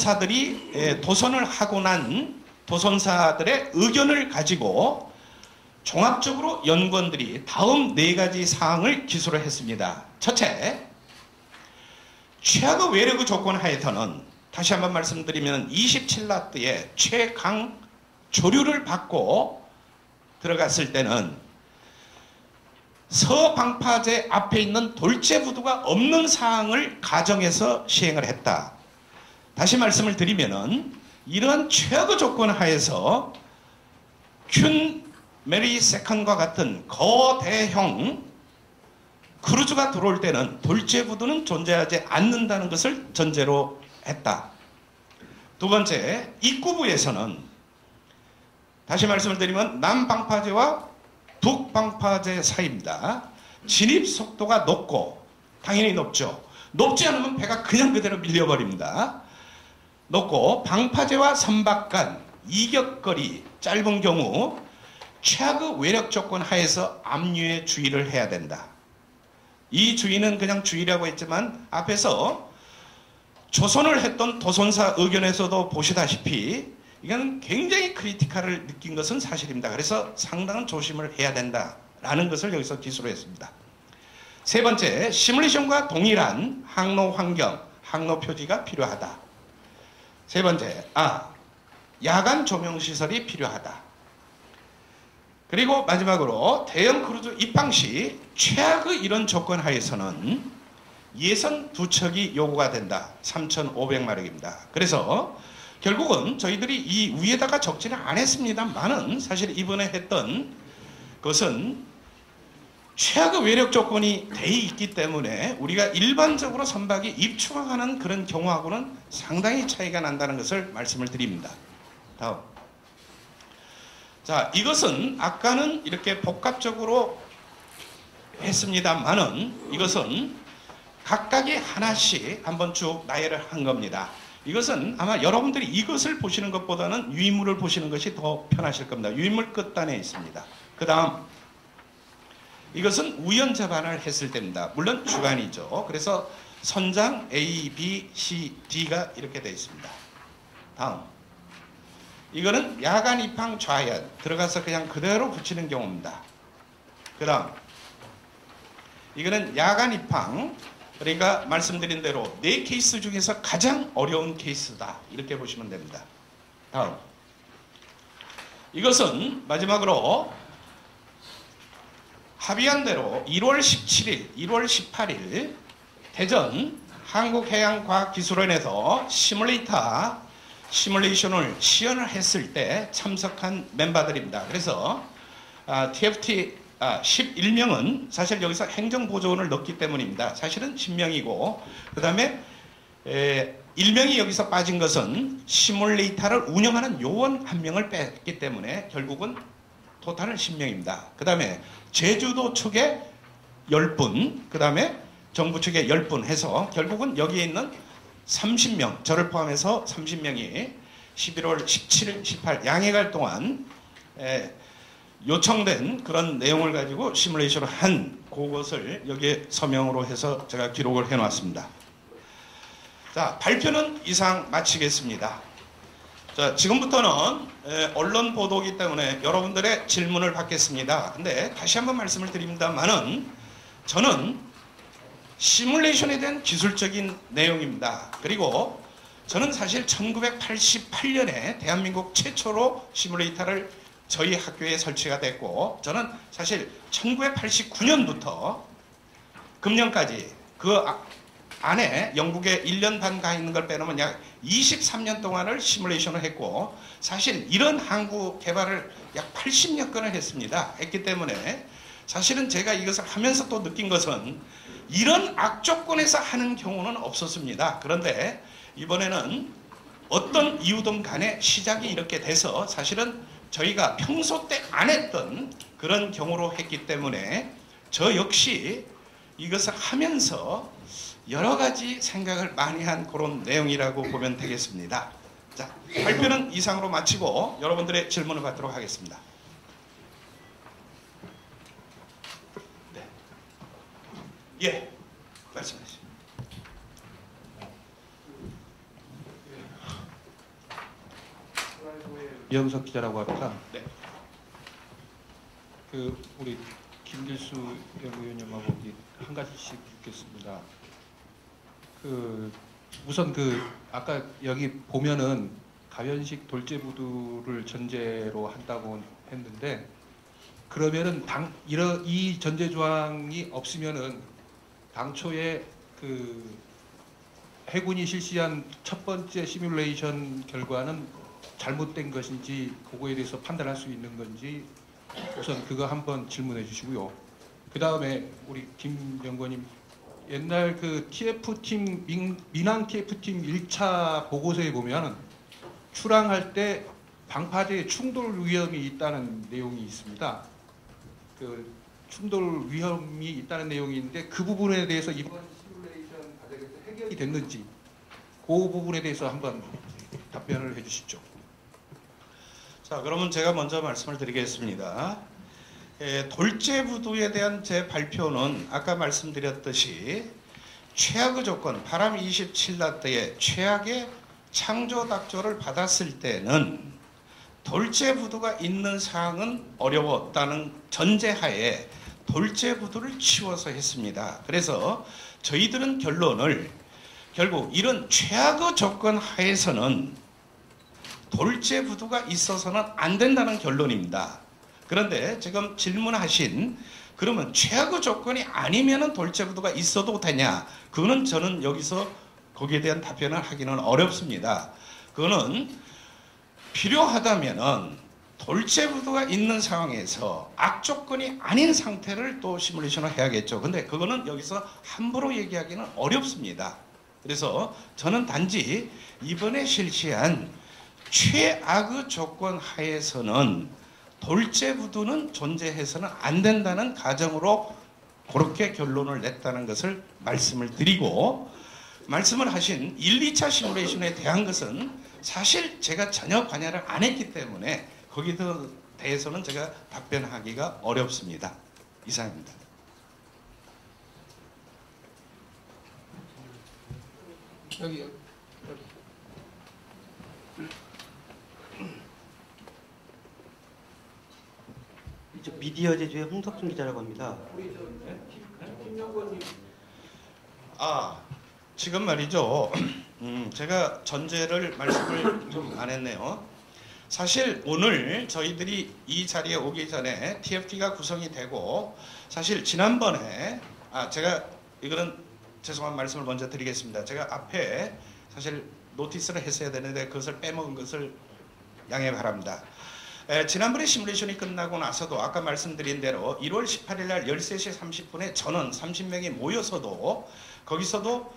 Speaker 1: 하고 난 도선사들의 의견을 가지고 종합적으로 연구원들이 다음 4가지 사항을 기술을 했습니다. 첫째, 최악의 외력의 조건 하에서는 다시 한번 말씀드리면 27나트의 최강 조류를 받고 들어갔을 때는 서방파제 앞에 있는 돌제부두가 없는 사항을 가정해서 시행을 했다. 다시 말씀을 드리면은 이러한 최악의 조건 하에서 큂 메리 세컨과 같은 거대형 크루즈가 들어올 때는 돌제부두는 존재하지 않는다는 것을 전제로 했다. 두 번째, 입구부에서는 다시 말씀을 드리면 남방파제와 북방파제 사이입니다. 진입 속도가 높고, 당연히 높죠. 높지 않으면 배가 그냥 그대로 밀려버립니다. 높고 방파제와 선박 간 이격거리 짧은 경우 최악의 외력 조건 하에서 압류에 주의를 해야 된다. 이 주의는 그냥 주의라고 했지만 앞에서 조선을 했던 도선사 의견에서도 보시다시피 이건 굉장히 크리티컬을 느낀 것은 사실입니다. 그래서 상당한 조심을 해야 된다라는 것을 여기서 기술로 했습니다. 세 번째, 시뮬레이션과 동일한 항로 환경, 항로 표지가 필요하다. 세 번째, 야간 조명 시설이 필요하다. 그리고 마지막으로 대형 크루즈 입항 시 최악의 이런 조건 하에서는 예선 두 척이 요구가 된다. 3,500마력입니다. 그래서 결국은 저희들이 이 위에다가 적지는 않았습니다만은 사실 이번에 했던 것은 최악의 외력 조건이 돼 있기 때문에 우리가 일반적으로 선박이 입추항하는 그런 경우하고는 상당히 차이가 난다는 것을 말씀을 드립니다. 다음. 자, 이것은 아까는 이렇게 복합적으로 했습니다만은 이것은 각각이 하나씩 한번 쭉 나열을 한 겁니다. 이것은 아마 여러분들이 이것을 보시는 것보다는 유인물을 보시는 것이 더 편하실 겁니다. 유인물 끝단에 있습니다. 그 다음, 이것은 우연접안을 했을 때입니다. 물론 주간이죠. 그래서 선장 A, B, C, D가 이렇게 되어 있습니다. 다음, 이거는 야간 입항 좌연, 들어가서 그냥 그대로 붙이는 경우입니다. 그 다음, 이거는 야간 입항, 그러니까 말씀드린 대로 4케이스 중에서 가장 어려운 케이스다. 이렇게 보시면 됩니다. 다음, 이것은 마지막으로 합의한 대로 1월 17일, 1월 18일 대전 한국해양과학기술원에서 시뮬레이션을 시연을 했을 때 참석한 멤버들입니다. 그래서 TFT 11명은 사실 여기서 행정보조원을 넣기 때문입니다. 사실은 10명이고 그 다음에 1명이 여기서 빠진 것은 시뮬레이터를 운영하는 요원 1명을 뺐기 때문에 결국은 토탈은 10명입니다. 그 다음에 제주도 측에 10분, 그 다음에 정부 측에 10분 해서 결국은 여기에 있는 30명, 저를 포함해서 30명이 11월 17일, 18 양해갈 동안 요청된 그런 내용을 가지고 시뮬레이션을 한 그것을 여기에 서명으로 해서 제가 기록을 해놨습니다. 자, 발표는 이상 마치겠습니다. 자, 지금부터는 언론 보도이기 때문에 여러분들의 질문을 받겠습니다. 근데 다시 한번 말씀을 드립니다만은 저는 시뮬레이션에 대한 기술적인 내용입니다. 그리고 저는 사실 1988년에 대한민국 최초로 시뮬레이터를 저희 학교에 설치가 됐고 저는 사실 1989년부터 금년까지 그 안에 영국에 1년 반 가 있는 걸 빼놓으면 약 23년 동안을 시뮬레이션을 했고 사실 이런 항구 개발을 약 80여 건을 했기 때문에 사실은 제가 이것을 하면서 또 느낀 것은 이런 악조건에서 하는 경우는 없었습니다. 그런데 이번에는 어떤 이유든 간에 시작이 이렇게 돼서 사실은 저희가 평소 때 안 했던 그런 경우로 했기 때문에 저 역시 이것을 하면서 여러 가지 생각을 많이 한 그런 내용이라고 보면 되겠습니다. 자, 발표는 이상으로 마치고 여러분들의 질문을 받도록 하겠습니다. 네. 예, 말씀하시죠.
Speaker 2: 이영석 기자라고 합니다.
Speaker 1: 네.
Speaker 2: 우리 김길수 연구위원님하고 한 가지씩 묻겠습니다. 우선 아까 여기 보면은 가변식 돌제부두를 전제로 한다고 했는데 그러면은 이 전제 조항이 없으면은 당초에 해군이 실시한 첫 번째 시뮬레이션 결과는 잘못된 것인지 그거에 대해서 판단할 수 있는 건지 우선 그거 한번 질문해 주시고요. 그 다음에 우리 김 연구원님, 옛날 그 TF팀 민항 TF팀 1차 보고서에 보면 출항할 때 방파제 충돌 위험이 있다는 내용이 있습니다. 그 충돌 위험이 있다는 내용이 있는데 그 부분에 대해서 이번 시뮬레이션 과정에서 해결이 됐는지 그 부분에 대해서 한번 답변을 해주시죠.
Speaker 1: 자, 그러면 제가 먼저 말씀을 드리겠습니다. 돌제부두에 대한 제 발표는 아까 말씀드렸듯이 최악의 조건, 바람 27나트의 최악의 창조닥조를 받았을 때는 돌제부두가 있는 사항은 어려웠다는 전제하에 돌제부두를 치워서 했습니다. 그래서 저희들은 결론을 결국 이런 최악의 조건 하에서는 돌제부두가 있어서는 안 된다는 결론입니다. 그런데 지금 질문하신 그러면 최악의 조건이 아니면은 돌제부두가 있어도 되냐? 그거는 저는 여기서 거기에 대한 답변을 하기는 어렵습니다. 그거는 필요하다면은 돌제부두가 있는 상황에서 악조건이 아닌 상태를 또 시뮬레이션을 해야겠죠. 근데 그거는 여기서 함부로 얘기하기는 어렵습니다. 그래서 저는 단지 이번에 실시한 최악의 조건 하에서는 돌제부두는 존재해서는 안 된다는 가정으로 그렇게 결론을 냈다는 것을 말씀을 드리고, 말씀을 하신 1, 2차 시뮬레이션에 대한 것은 사실 제가 전혀 관여를 안 했기 때문에 거기에 대해서는 제가 답변하기가 어렵습니다. 이상입니다.
Speaker 2: 여기
Speaker 3: 이쪽 미디어 제주의 홍석준 기자라고 합니다.
Speaker 1: 지금 말이죠. 제가 전제를 말씀을 좀 안 했네요. 사실 오늘 저희들이 이 자리에 오기 전에 TFT가 구성이 되고, 사실 지난번에 제가 이거는 죄송한 말씀을 먼저 드리겠습니다. 제가 앞에 사실 노티스를 했어야 되는데 그것을 빼먹은 것을 양해 바랍니다. 지난번에 시뮬레이션이 끝나고 나서도 아까 말씀드린 대로 1월 18일 날 13시 30분에 전원 30명이 모여서도 거기서도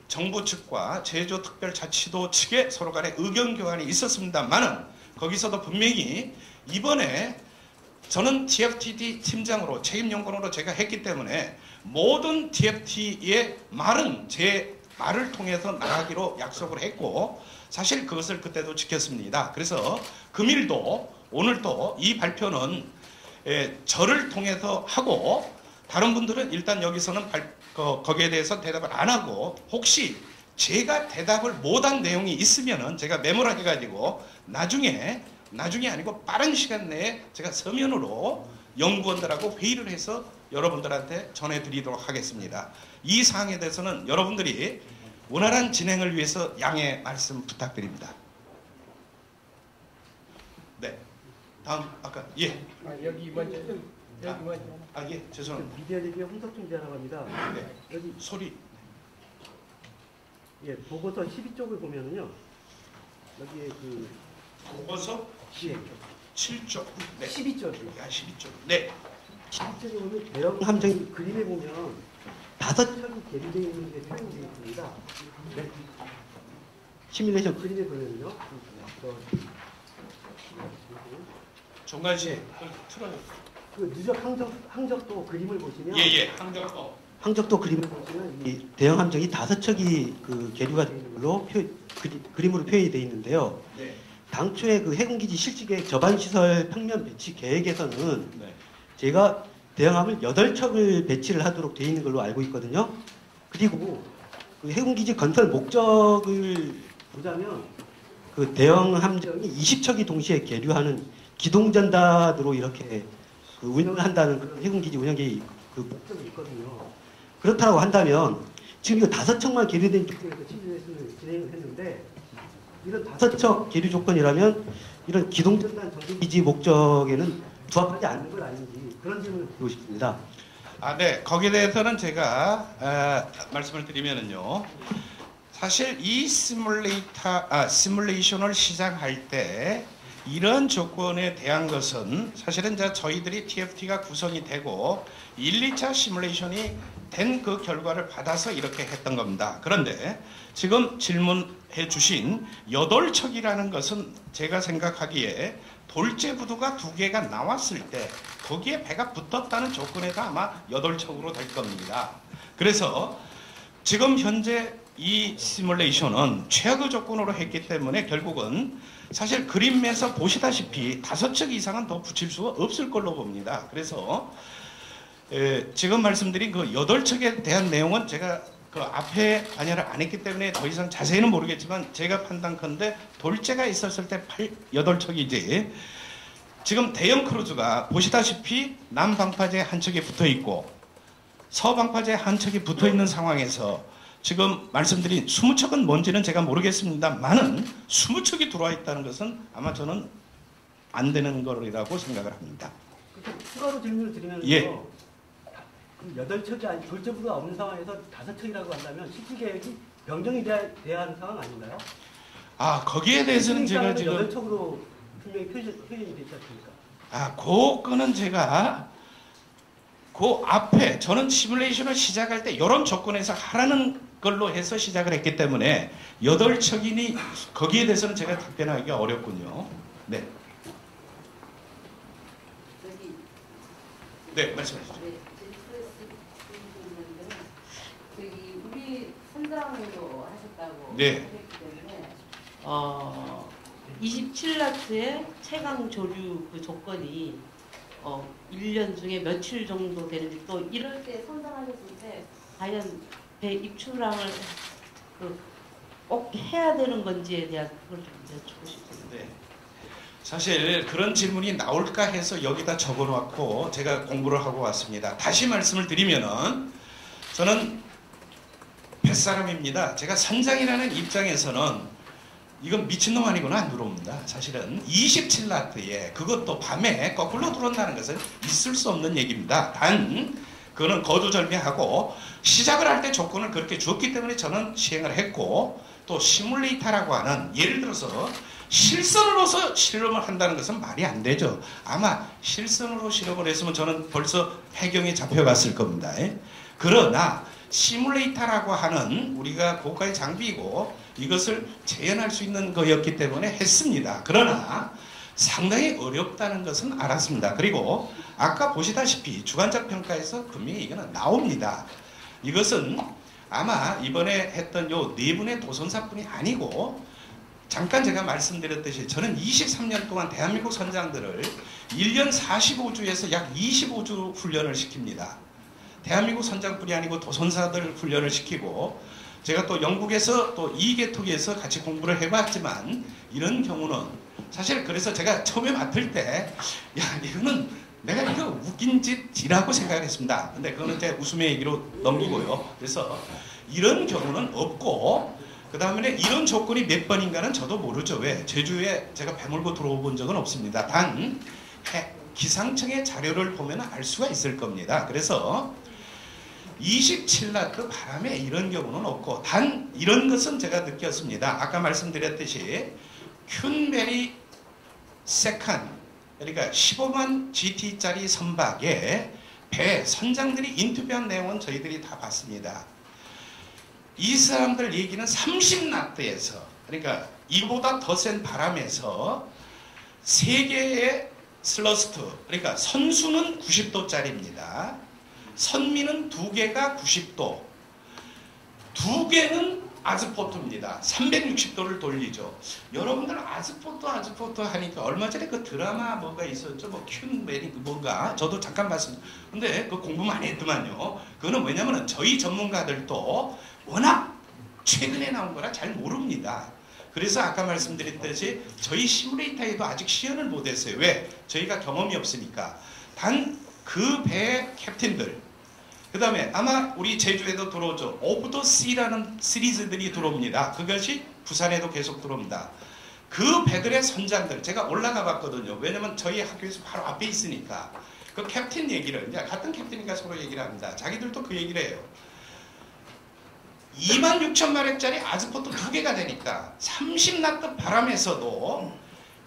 Speaker 1: 정부 측과 제주특별자치도 측에 서로 간에 의견 교환이 있었습니다만은 거기서도 분명히 이번에 저는 TFTD 팀장으로 책임연구원으로 제가 했기 때문에 모든 TFT의 말은 제 말을 통해서 나가기로 약속을 했고, 사실 그것을 그때도 지켰습니다. 그래서 금일도 오늘도 이 발표는 저를 통해서 하고, 다른 분들은 일단 여기서는 거기에 대해서 대답을 안 하고, 혹시 제가 대답을 못한 내용이 있으면은 제가 메모를 해가지고 나중에 아니고 빠른 시간 내에 제가 서면으로 연구원들하고 회의를 해서 여러분들한테 전해드리도록 하겠습니다. 이 사항에 대해서는 여러분들이 원활한 진행을 위해서 양해 말씀 부탁드립니다. 네, 다음 아까
Speaker 2: 여기 먼저
Speaker 1: 예, 죄송합니다.
Speaker 3: 미디어 제주의 홍석준 기자라고 합니다.
Speaker 1: 네,
Speaker 3: 여기
Speaker 1: 소리.
Speaker 3: 보고서 12쪽을 보면은요. 여기에
Speaker 1: 보고서 7쪽. 네.
Speaker 3: 12쪽이요.
Speaker 1: 12쪽. 네.
Speaker 3: 12쪽에 보면 대형 함정 그림에 보면 5척이 계류되어 있는 게 표현되어 있습니다. 네. 시뮬레이션 그림에 보면요.
Speaker 1: 종관씨 틀어요.
Speaker 3: 그 누적 항적도 그림을 보시면
Speaker 1: 항적도.
Speaker 3: 항적도 그림을 보시면 이 대형 함정이 5척이 계류가 되어 있는 걸로 그림으로 표현이 되어 있는데요.
Speaker 1: 네.
Speaker 3: 당초에 그 해군기지 실직의 저반시설 평면 배치 계획에서는
Speaker 1: 네.
Speaker 3: 제가 대형함을 8척을 배치를 하도록 되어 있는 걸로 알고 있거든요. 그리고 그 해군기지 건설 목적을 보자면 그 대형 함정이 20척이 동시에 계류하는 기동전단으로 이렇게 운영을 한다는 그런 해군기지 운영계획 그 목적이 있거든요. 그렇다고 한다면 지금 이거 5척만 계류된 조건에서 시뮬레이션을 진행을 했는데, 이런 5척 계류 조건이라면 이런 기동전단 전개기지 목적에는 부합하지 않는 건 아닌지 그런 질문을 드리고 싶습니다.
Speaker 1: 네. 거기에 대해서는 제가 말씀을 드리면은요. 사실 이 시뮬레이션을 시작할 때 이런 조건에 대한 것은 사실은 저희들이 TFT가 구성이 되고 1, 2차 시뮬레이션이 된 그 결과를 받아서 이렇게 했던 겁니다. 그런데 지금 질문해 주신 8척이라는 것은 제가 생각하기에 돌제 부두가 2개가 나왔을 때 거기에 배가 붙었다는 조건에가 아마 8척으로 될 겁니다. 그래서 지금 현재 이 시뮬레이션은 최악의 조건으로 했기 때문에 결국은 사실 그림에서 보시다시피 5척 이상은 더 붙일 수가 없을 걸로 봅니다. 그래서 지금 말씀드린 그 8척에 대한 내용은 제가 그 앞에 반영을 안 했기 때문에 더 이상 자세히는 모르겠지만 제가 판단컨대 돌제가 있었을 때 8척이지 지금 대형 크루즈가 보시다시피 남방파제 한 척이 붙어 있고 서방파제 한 척이 붙어 있는 상황에서 지금 말씀드린 20척은 뭔지는 제가 모르겠습니다만은 20척이 들어와 있다는 것은 아마 저는 안 되는 거라고 생각을 합니다.
Speaker 3: 추가로 질문을 드리면서
Speaker 1: 예.
Speaker 3: 그 8척이 아니 돌제부가 없는 상황에서 5척이라고 한다면 실시 계획이 변경이 돼야 하는 상황 아닌가요?
Speaker 1: 아 거기에 대해서는 제가 지금
Speaker 3: 8척으로 분명히 표현이 되지 않습니까?
Speaker 1: 아 그거는 제가 그 앞에 저는 시뮬레이션을 시작할 때 이런 조건에서 하라는 걸로 해서 시작을 했기 때문에 8척이니 거기에 대해서는 제가 답변하기가 어렵군요. 네. 네, 말씀하시죠.
Speaker 4: 네, 저기 우리 선장으로 하셨다고
Speaker 1: 네.
Speaker 4: 했기 때문에
Speaker 5: 27나트의 최강 조류 그 조건이 1년 중에 며칠 정도 되는지 또 이럴 때 선정하셨을 때 과연 배 입출항을 꼭 해야 되는 건지에 대한 그걸 좀 여쭙고 싶습니다.
Speaker 1: 네. 사실 그런 질문이 나올까 해서 여기다 적어놓고 제가 공부를 하고 왔습니다. 다시 말씀을 드리면은 저는 뱃사람입니다. 제가 선장이라는 입장에서는 이건 미친놈 아니구나 안 들어옵니다. 사실은 27나트에 그것도 밤에 거꾸로 들어온다는 것은 있을 수 없는 얘기입니다. 단 그거는 거두절미하고 시작을 할 때 조건을 그렇게 줬기 때문에 저는 시행을 했고 또 시뮬레이터라고 하는 예를 들어서 실선으로서 실험을 한다는 것은 말이 안 되죠. 아마 실선으로 실험을 했으면 저는 벌써 해경에 잡혀갔을 겁니다. 그러나 시뮬레이터라고 하는 우리가 고가의 장비이고 이것을 재현할 수 있는 거였기 때문에 했습니다. 그러나 상당히 어렵다는 것은 알았습니다. 그리고 아까 보시다시피 주관적 평가에서 분명히 이거는 나옵니다. 이것은 아마 이번에 했던 요 4분의 도선사뿐이 아니고 잠깐 제가 말씀드렸듯이 저는 23년 동안 대한민국 선장들을 1년 45주에서 약 25주 훈련을 시킵니다. 대한민국 선장뿐이 아니고 도선사들 훈련을 시키고 제가 또 영국에서 또 이계통에서 같이 공부를 해봤지만 이런 경우는 사실 그래서 제가 처음에 맡을 때 야 이거는 내가 이거 웃긴 짓이라고 생각했습니다. 근데 그거는 제 웃음의 얘기로 넘기고요. 그래서 이런 경우는 없고 그 다음에 이런 조건이 몇 번인가는 저도 모르죠. 왜? 제주에 제가 배몰고 들어본 적은 없습니다. 단 기상청의 자료를 보면 알 수가 있을 겁니다. 그래서 27나트 바람에 이런 경우는 없고 단 이런 것은 제가 느꼈습니다. 아까 말씀드렸듯이 큐베리 세칸 그러니까 15만 GT짜리 선박에 배 선장들이 인터뷰한 내용은 저희들이 다 봤습니다. 이 사람들 얘기는 30나트에서 그러니까 이보다 더 센 바람에서 3개의 슬러스트 그러니까 선수는 90도짜리입니다. 선미는 2개가 90도 2개는 아즈포트입니다. 360도를 돌리죠. 여러분들 아즈포트 하니까 얼마 전에 그 드라마 뭐가 있었죠? 뭐 큐베리 뭔가 저도 잠깐 봤습니다. 근데 그 공부 많이 했더만요. 그거는 왜냐면은 저희 전문가들도 워낙 최근에 나온 거라 잘 모릅니다. 그래서 아까 말씀드렸듯이 저희 시뮬레이터에도 아직 시연을 못했어요. 왜? 저희가 경험이 없으니까. 단 그 배 캡틴들 그 다음에 아마 우리 제주에도 들어오죠. 오브 더 씨라는 시리즈들이 들어옵니다. 그것이 부산에도 계속 들어옵니다. 그 배들의 선장들 제가 올라가 봤거든요. 왜냐면 저희 학교에서 바로 앞에 있으니까 그 캡틴 얘기를 이제 같은 캡틴이니까 서로 얘기를 합니다. 자기들도 그 얘기를 해요. 26,000마력짜리 아즈포트 2개가 되니까 30나트 바람에서도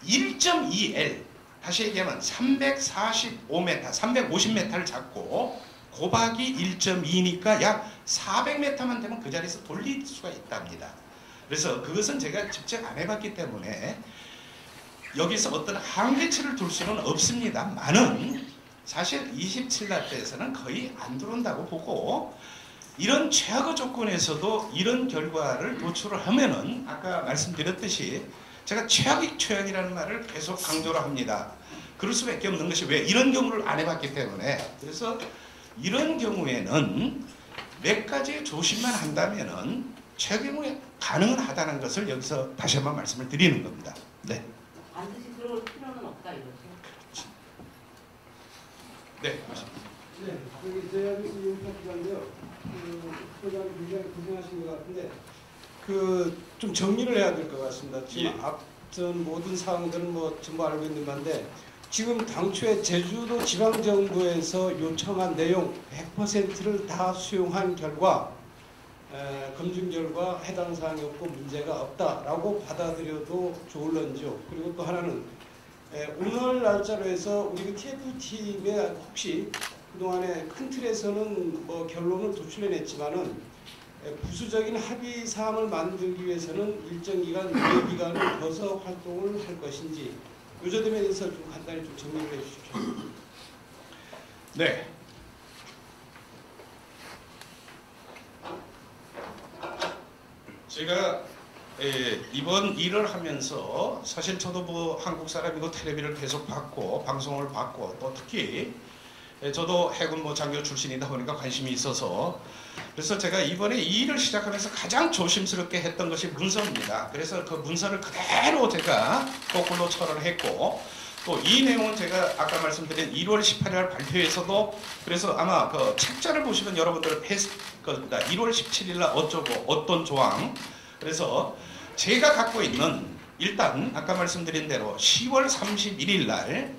Speaker 1: 1.2L 다시 얘기하면 345m, 350m를 잡고 곱하기 1.2니까 약 400m만 되면 그 자리에서 돌릴 수가 있답니다. 그래서 그것은 제가 직접 안 해봤기 때문에 여기서 어떤 한계치를 둘 수는 없습니다만은 사실 27라떼에서는 거의 안 들어온다고 보고 이런 최악의 조건에서도 이런 결과를 도출을 하면은 아까 말씀드렸듯이 제가 최악이라는 말을 계속 강조를 합니다. 그럴 수밖에 없는 것이 왜 이런 경우를 안 해봤기 때문에. 그래서 이런 경우에는 몇 가지 조심만 한다면은 최경우에 가능은 하다는 것을 여기서 다시 한번 말씀을 드리는 겁니다. 네.
Speaker 5: 반드시 그럴 필요는 없다 이거죠.
Speaker 1: 네, 맞습니다.
Speaker 6: 네, 여기 제약이 이용파트인데요. 소장이 굉장히 고생하신 것 같은데 좀 정리를 해야 될 것 같습니다. 지금
Speaker 1: 예.
Speaker 6: 앞선 모든 사항들은 뭐 전부 알고 있는 건데 지금 당초에 제주도 지방정부에서 요청한 내용 100%를 다 수용한 결과 검증 결과 해당 사항이 없고 문제가 없다라고 받아들여도 좋을런지요. 그리고 또 하나는 오늘 날짜로 해서 우리 그 TF팀에 혹시 그동안에 큰 틀에서는 뭐 결론을 도출해냈지만은 부수적인 합의 사항을 만들기 위해서는 일정 기간 유예 기간을 거서 활동을 할 것인지 이 점에 대해서 좀 간단히 좀 정리를 해주십시오.
Speaker 1: 네. 제가 이번 일을 하면서 사실 저도 뭐 한국 사람이고 텔레비를 계속 봤고 방송을 봤고 또 특히 저도 해군 뭐 장교 출신이다 보니까 관심이 있어서 그래서 제가 이번에 이 일을 시작하면서 가장 조심스럽게 했던 것이 문서입니다. 그래서 그 문서를 그대로 제가 거꾸로 철을 했고 또 이 내용은 제가 아까 말씀드린 1월 18일 발표에서도 그래서 아마 그 책자를 보시면 여러분들은 1월 17일 날 어쩌고 어떤 조항 그래서 제가 갖고 있는 일단 아까 말씀드린 대로 10월 31일 날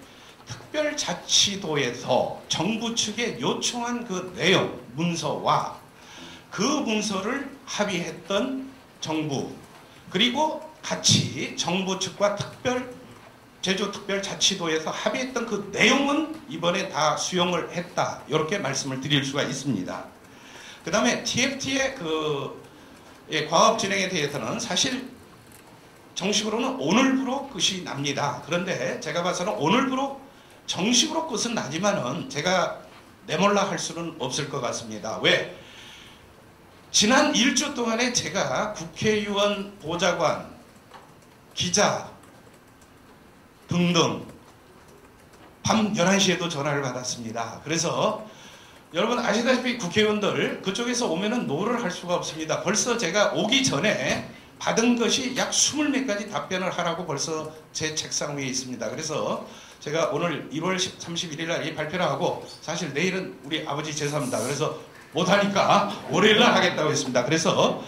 Speaker 1: 특별자치도에서 정부 측에 요청한 그 내용 문서와 그 문서를 합의했던 정부 그리고 같이 정부 측과 제주특별자치도에서 합의했던 그 내용은 이번에 다 수용을 했다 이렇게 말씀을 드릴 수가 있습니다. 그 다음에 TFT의 과업 진행에 대해서는 사실 정식으로는 오늘부로 끝이 납니다. 그런데 제가 봐서는 오늘부로 정식으로 끝은 나지만은 제가 내몰라 할 수는 없을 것 같습니다. 왜? 지난 1주 동안에 제가 국회의원, 보좌관, 기자 등등 밤 11시에도 전화를 받았습니다. 그래서 여러분 아시다시피 국회의원들 그쪽에서 오면은 노를 할 수가 없습니다. 벌써 제가 오기 전에 받은 것이 약 20몇 가지 답변을 하라고 벌써 제 책상 위에 있습니다. 그래서 제가 오늘 1월 31일 날 이 발표를 하고 사실 내일은 우리 아버지 제사입니다. 그래서 못하니까 월요일 날 하겠다고 했습니다. 그래서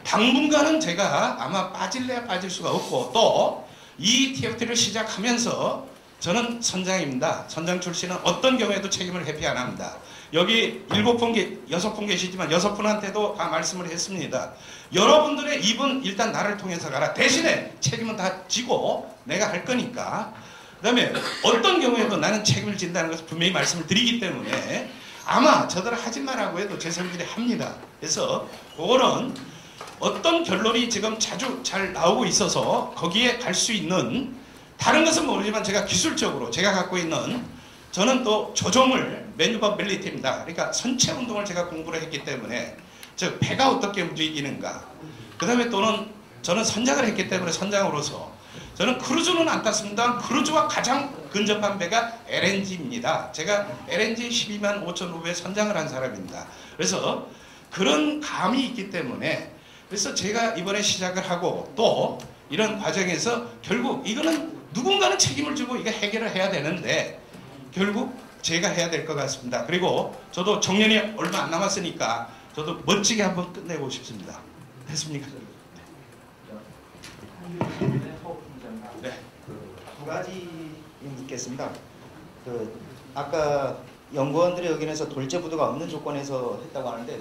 Speaker 1: 당분간은 제가 아마 빠질래야 빠질 수가 없고 또 이 TFT를 시작하면서 저는 선장입니다. 선장 출신은 어떤 경우에도 책임을 회피 안 합니다. 여기 6분 계시지만 6분한테도 다 말씀을 했습니다. 여러분들의 입은 일단 나를 통해서 가라. 대신에 책임은 다 지고 내가 할 거니까. 그 다음에 어떤 경우에도 나는 책임을 진다는 것을 분명히 말씀을 드리기 때문에 아마 저들 하지 말라고 해도 제 성질이 합니다. 그래서 그거는 어떤 결론이 지금 자주 잘 나오고 있어서 거기에 갈 수 있는 다른 것은 모르지만 제가 기술적으로 제가 갖고 있는 저는 또 조종을 매뉴버빌리티입니다. 그러니까 선체 운동을 제가 공부를 했기 때문에 즉 배가 어떻게 움직이는가 그 다음에 또는 저는 선장을 했기 때문에 선장으로서 저는 크루즈는 안 탔습니다. 크루즈와 가장 근접한 배가 LNG입니다. 제가 LNG 125,500 선장을 한 사람입니다. 그래서 그런 감이 있기 때문에 그래서 제가 이번에 시작을 하고 또 이런 과정에서 결국 이거는 누군가는 책임을 지고 이거 해결을 해야 되는데 결국 제가 해야 될 것 같습니다. 그리고 저도 정년이 얼마 안 남았으니까 저도 멋지게 한번 끝내고 싶습니다. 됐습니까? 네.
Speaker 7: 두 가지 묻겠습니다. 아까 연구원들의 의견에서 돌제부도가 없는 조건에서 했다고 하는데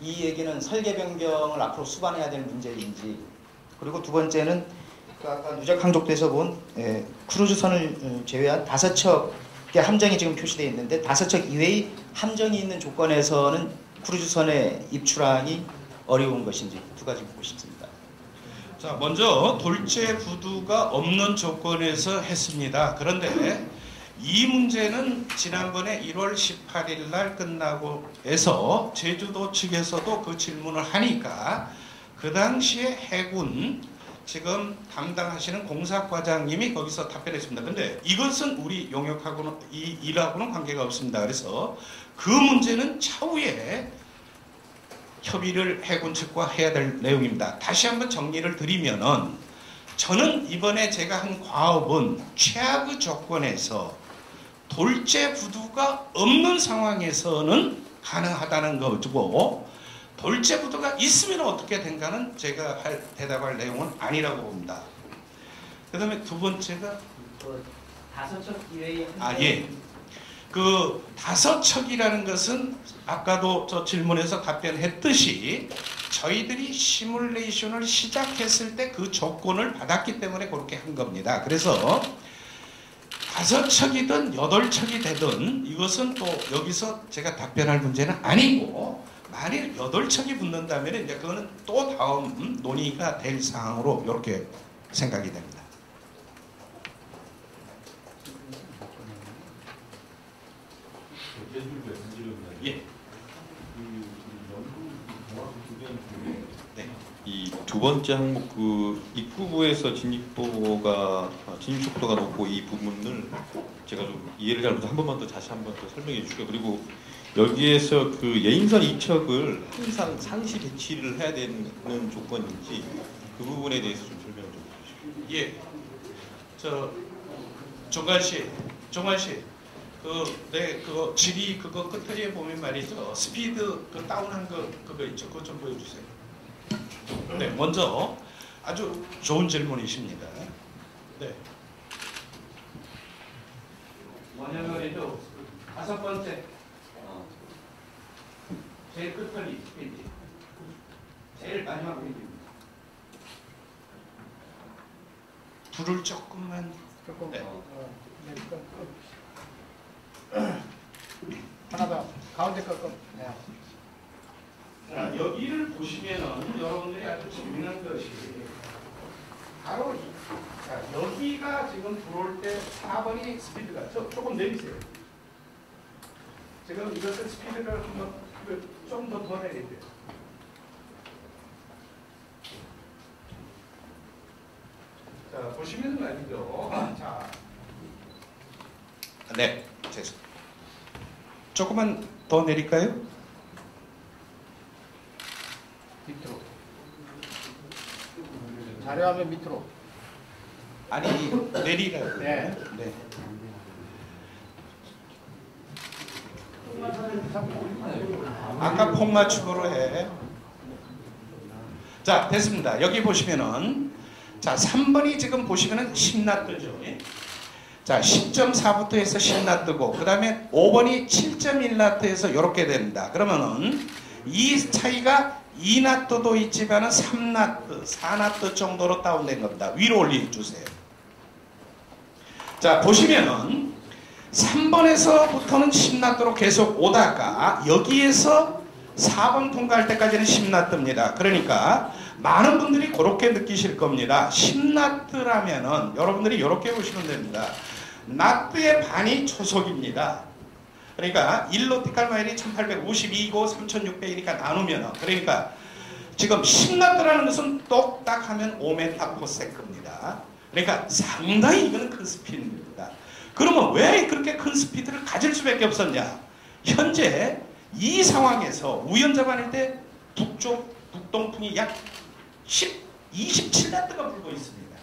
Speaker 7: 이 얘기는 설계 변경을 앞으로 수반해야 될 문제인지 그리고 두 번째는 아까 누적 항족도에서 본 크루즈선을 제외한 5척 함정이 지금 표시되어 있는데 5척 이외의 함정이 있는 조건에서는 크루즈선의 입출항이 어려운 것인지 두 가지 묻고 싶습니다.
Speaker 1: 자, 먼저 돌제 부두가 없는 조건에서 했습니다. 그런데 이 문제는 지난번에 1월 18일 날 끝나고 해서 제주도 측에서도 그 질문을 하니까 그 당시에 해군 지금 담당하시는 공사과장님이 거기서 답변했습니다. 근데 이것은 우리 용역하고는 이 일하고는 관계가 없습니다. 그래서 그 문제는 차후에 협의를 해군 측과 해야 될 내용입니다. 다시 한번 정리를 드리면은 저는 이번에 제가 한 과업은 최악의 조건에서 돌제 부두가 없는 상황에서는 가능하다는 거고 돌제 부두가 있으면 어떻게 된가는 제가 대답할 내용은 아니라고 봅니다. 그 다음에 두 번째가
Speaker 7: 5척 이외의
Speaker 1: 예. 그 5척이라는 것은 아까도 저 질문에서 답변했듯이 저희들이 시뮬레이션을 시작했을 때 그 조건을 받았기 때문에 그렇게 한 겁니다. 그래서 5척이든 8척이 되든 이것은 또 여기서 제가 답변할 문제는 아니고 만일 8척이 붙는다면 이제 그거는 또 다음 논의가 될 사항으로 이렇게 생각이 됩니다. 예. 네.
Speaker 8: 이 두 번째 항목 그 입구부에서 진입 속도가 높고 이 부분을 제가 좀 이해를 잘못해서 한 번만 더 다시 한 번 더 설명해 주시고 그리고 여기에서 그 예인선 2척을 항상 상시 배치를 해야 되는 조건인지 그 부분에 대해서 좀 설명 좀 해주십시오.
Speaker 1: 예. 저 종관 씨, 그거 지리 그거 끝에 보면 말이죠. 스피드 그 다운한 그거 있죠. 그거 좀 보여주세요. 네, 먼저 아주 좋은 질문이십니다. 네. 뭐냐면요, 5번째 제일 끝편이 페이지, 제일 마지막 페이지입니다. 불을 조금만. 네.
Speaker 6: 하나 더 가운데 거. 네.
Speaker 1: 자, 여기를 보시면은 여러분들이 아주 재미난 것이 바로 자, 여기가 지금 들어올 때 4번이 스피드가 조금 내리세요. 지금 이것을 스피드를 한번 좀 더 내려야 돼요. 자, 보시면 말이죠. 자, 네, 됐습니다. 조금만 더 내릴까요?
Speaker 6: 밑으로. 자료화면 밑으로.
Speaker 1: 아니, 내리라고요.
Speaker 6: 네.
Speaker 1: 네. 아까 폭맞춤으로 해. 자, 됐습니다. 여기 보시면은 자, 3번이 지금 보시면은 10나트죠. 자, 10.4부터 해서 10나트고 그 다음에 5번이 7.1나트에서 이렇게 됩니다. 그러면은 이 차이가 2나트도 있지만은 3나트, 4나트 정도로 다운된 겁니다. 위로 올려주세요. 자, 보시면은 3번에서부터는 10나트로 계속 오다가 여기에서 4번 통과할 때까지는 10나트입니다. 그러니까 많은 분들이 그렇게 느끼실 겁니다. 10나트라면은 여러분들이 이렇게 보시면 됩니다. 나트의 반이 초속입니다. 그러니까 1노티칼 마일이 1852고 3600이니까 나누면 그러니까 지금 10나트라는 것은 똑딱 하면 5m/s입니다. 그러니까 상당히 이거는 큰 스피드입니다. 그러면 왜 그렇게 큰 스피드를 가질 수밖에 없었냐? 현재 이 상황에서 우연자반일 때 북동풍이 약 27나트가 불고 있습니다.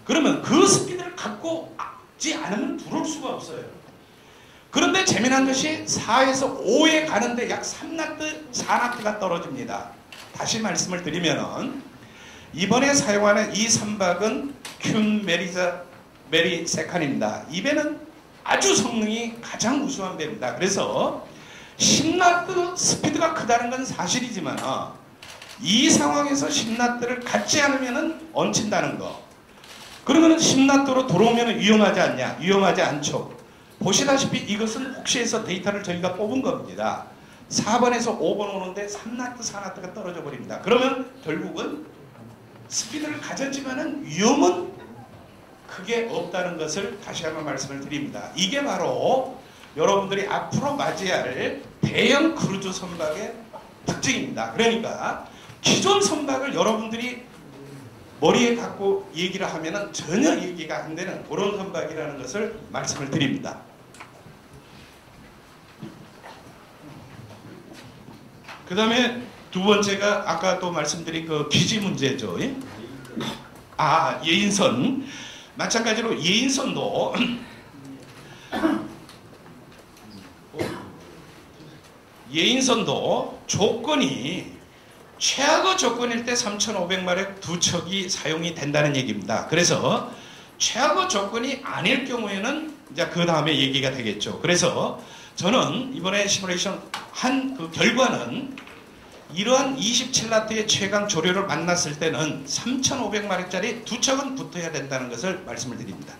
Speaker 1: 그러면 그 스피드를 갖고 지 않으면 들어올 수가 없어요. 그런데 재미난 것이 4에서 5에 가는데 약 3나트, 4나트가 떨어집니다. 다시 말씀을 드리면은 이번에 사용하는 이 선박은 퀨 메리 세칸입니다. 이 배는 아주 성능이 가장 우수한 배입니다. 그래서 10나트 스피드가 크다는 건 사실이지만 이 상황에서 10나트를 갖지 않으면 얹힌다는 거. 그러면 10나트로 들어오면 위험하지 않냐? 위험하지 않죠. 보시다시피 이것은 혹시해서 데이터를 저희가 뽑은 겁니다. 4번에서 5번 오는데 3나트, 4나트가 떨어져 버립니다. 그러면 결국은 스피드를 가졌지만은 위험은 크게 없다는 것을 다시 한번 말씀을 드립니다. 이게 바로 여러분들이 앞으로 맞이할 대형 크루즈 선박의 특징입니다. 그러니까 기존 선박을 여러분들이 머리에 갖고 얘기를 하면은 전혀 얘기가 안 되는 그런 선박이라는 것을 말씀을 드립니다. 그 다음에 두 번째가 아까 또 말씀드린 그 기지 문제죠. 예? 예인선. 마찬가지로 예인선도 조건이 최악의 조건일 때 3,500마력 두 척이 사용이 된다는 얘기입니다. 그래서 최악의 조건이 아닐 경우에는 이제 그 다음에 얘기가 되겠죠. 그래서 저는 이번에 시뮬레이션 한 그 결과는 이러한 27나트의 최강 조류를 만났을 때는 3,500마력짜리 두 척은 붙어야 된다는 것을 말씀을 드립니다.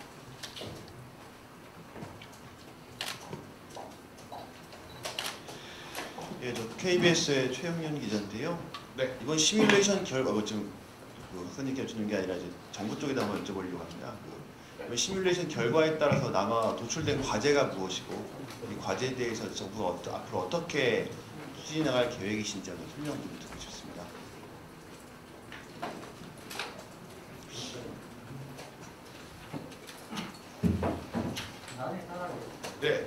Speaker 9: 예, 저 KBS의 최영현 기자인데요.
Speaker 1: 네.
Speaker 9: 이번 시뮬레이션 결과 지금 흔히 여쭈는 게 아니라 이제 정부 쪽에다 한번 여쭤보려고 합니다. 이번 시뮬레이션 결과에 따라서 남아 도출된 과제가 무엇이고 이 과제에 대해서 정부가 앞으로 어떻게 추진해 나갈 계획이신지 한번 설명 좀 듣고 싶습니다.
Speaker 1: 네.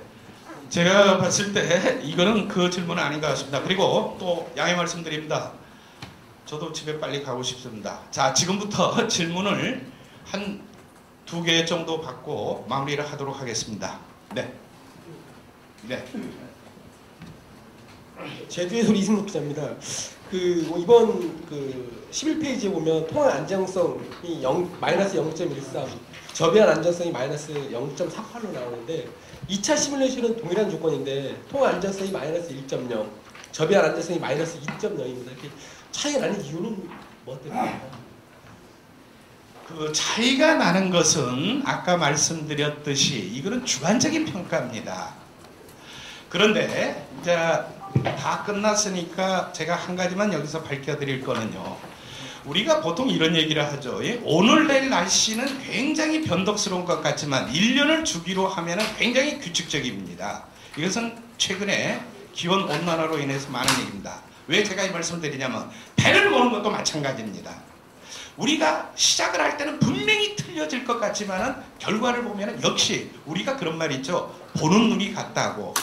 Speaker 1: 제가 봤을 때 이거는 그 질문은 아닌 것 같습니다. 그리고 또 양해 말씀드립니다. 저도 집에 빨리 가고 싶습니다. 자, 지금부터 질문을 한 2개 정도 받고 마무리를 하도록 하겠습니다. 네. 네.
Speaker 10: 제주의 소리 이승록 기자입니다. 이번 11페이지에 보면 통화 안정성이 마이너스 0.13, 저비한 안정성이 마이너스 0.48로 나오는데 2차 시뮬레이션은 동일한 조건인데 통화 안정성이 마이너스 1.0, 저비한 안정성이 마이너스 2.0입니다. 이렇게 차이가 나는 이유는 뭐 때문입니까?
Speaker 1: 그 차이가 나는 것은 아까 말씀드렸듯이 이거는 주관적인 평가입니다. 그런데 이제 다 끝났으니까 제가 한 가지만 여기서 밝혀드릴 거는요. 우리가 보통 이런 얘기를 하죠. 오늘 내일 날씨는 굉장히 변덕스러운 것 같지만 1년을 주기로 하면 굉장히 규칙적입니다. 이것은 최근에 기온 온난화로 인해서 많은 얘기입니다. 왜 제가 이 말씀을 드리냐면 배를 보는 것도 마찬가지입니다. 우리가 시작을 할 때는 분명히 틀려질 것 같지만 결과를 보면 역시 우리가 그런 말 있죠. 보는 눈이 같다고.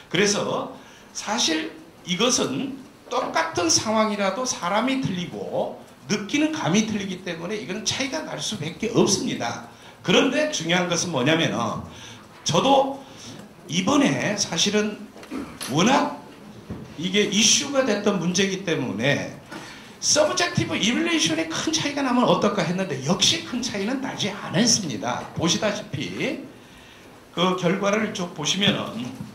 Speaker 1: 그래서 사실 이것은 똑같은 상황이라도 사람이 틀리고 느끼는 감이 틀리기 때문에 이건 차이가 날 수밖에 없습니다. 그런데 중요한 것은 뭐냐면 저도 이번에 사실은 워낙 이게 이슈가 됐던 문제이기 때문에 서브젝티브 이뮬레이션에 큰 차이가 나면 어떨까 했는데 역시 큰 차이는 나지 않았습니다. 보시다시피 그 결과를 쭉 보시면은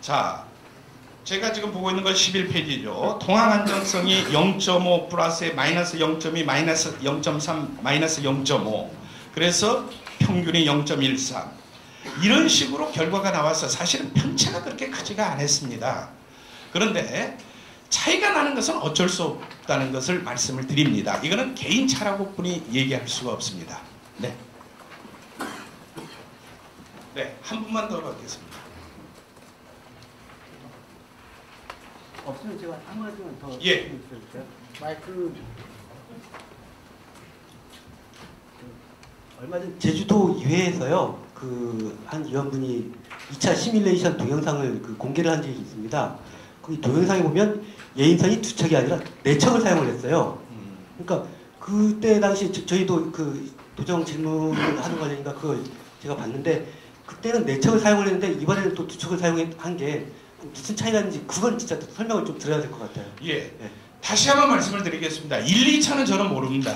Speaker 1: 자, 제가 지금 보고 있는 건 11페이지죠. 통항 안정성이 0.5 플러스에 마이너스 0.2, 마이너스 0.3, 마이너스 0.5. 그래서 평균이 0.13. 이런 식으로 결과가 나와서 사실은 편차가 그렇게 크지가 않았습니다. 그런데 차이가 나는 것은 어쩔 수 없다는 것을 말씀을 드립니다. 이거는 개인차라고 뿐이 얘기할 수가 없습니다. 네. 네, 한 분만 더 받겠습니다.
Speaker 11: 없으면 제가 한 가지만 더
Speaker 1: 예.
Speaker 3: 얼마 전 제주도 의회에서요. 한 위원분이 2차 시뮬레이션 동영상을 공개를 한 적이 있습니다. 그 동영상에 보면 예인선이 2척이 아니라 4척을 사용을 했어요. 그러니까 그때 당시 저희도 도정 질문을 하는 거니까 그걸 제가 봤는데 그때는 4척을 사용을 했는데 이번에는 또 2척을 사용한 게 무슨 차이가 있는지 그건 진짜 설명을 좀 드려야 될 것 같아요.
Speaker 1: 예. 네. 다시 한번 말씀을 드리겠습니다. 1, 2차는 저는 모릅니다.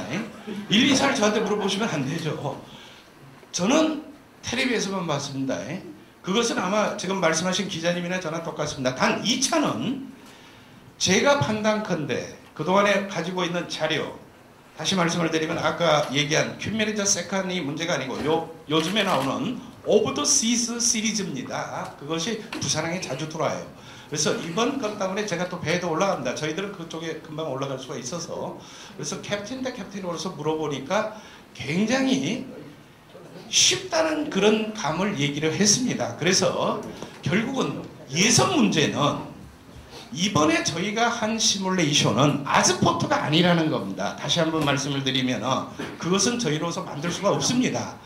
Speaker 1: 1, 2차를 저한테 물어보시면 안 되죠. 저는 텔레비에서만 봤습니다. 그것은 아마 지금 말씀하신 기자님이나 저나 똑같습니다. 단 2차는 제가 판단컨대 그동안에 가지고 있는 자료 다시 말씀을 드리면 아까 얘기한 큐메리저 세컨이 문제가 아니고 요즘에 나오는 오브 더 시스 시리즈입니다. 그것이 부산항에 자주 들어와요. 그래서 이번 것 때문에 제가 또 배에도 올라갑니다. 저희들은 그쪽에 금방 올라갈 수가 있어서. 그래서 캡틴 대 캡틴으로서 물어보니까 굉장히 쉽다는 그런 감을 얘기를 했습니다. 그래서 결국은 예선 문제는 이번에 저희가 한 시뮬레이션은 아즈포트가 아니라는 겁니다. 다시 한번 말씀을 드리면 그것은 저희로서 만들 수가 없습니다.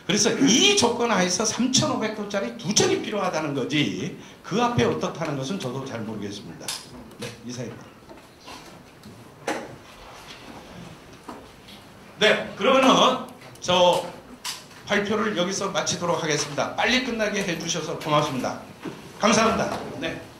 Speaker 1: 그래서 이 조건 하에서 3,500도짜리 2천이 필요하다는 거지 그 앞에 어떻다는 것은 저도 잘 모르겠습니다. 네, 이사입니다. 네, 그러면은 저 발표를 여기서 마치도록 하겠습니다. 빨리 끝나게 해주셔서 고맙습니다. 감사합니다. 네.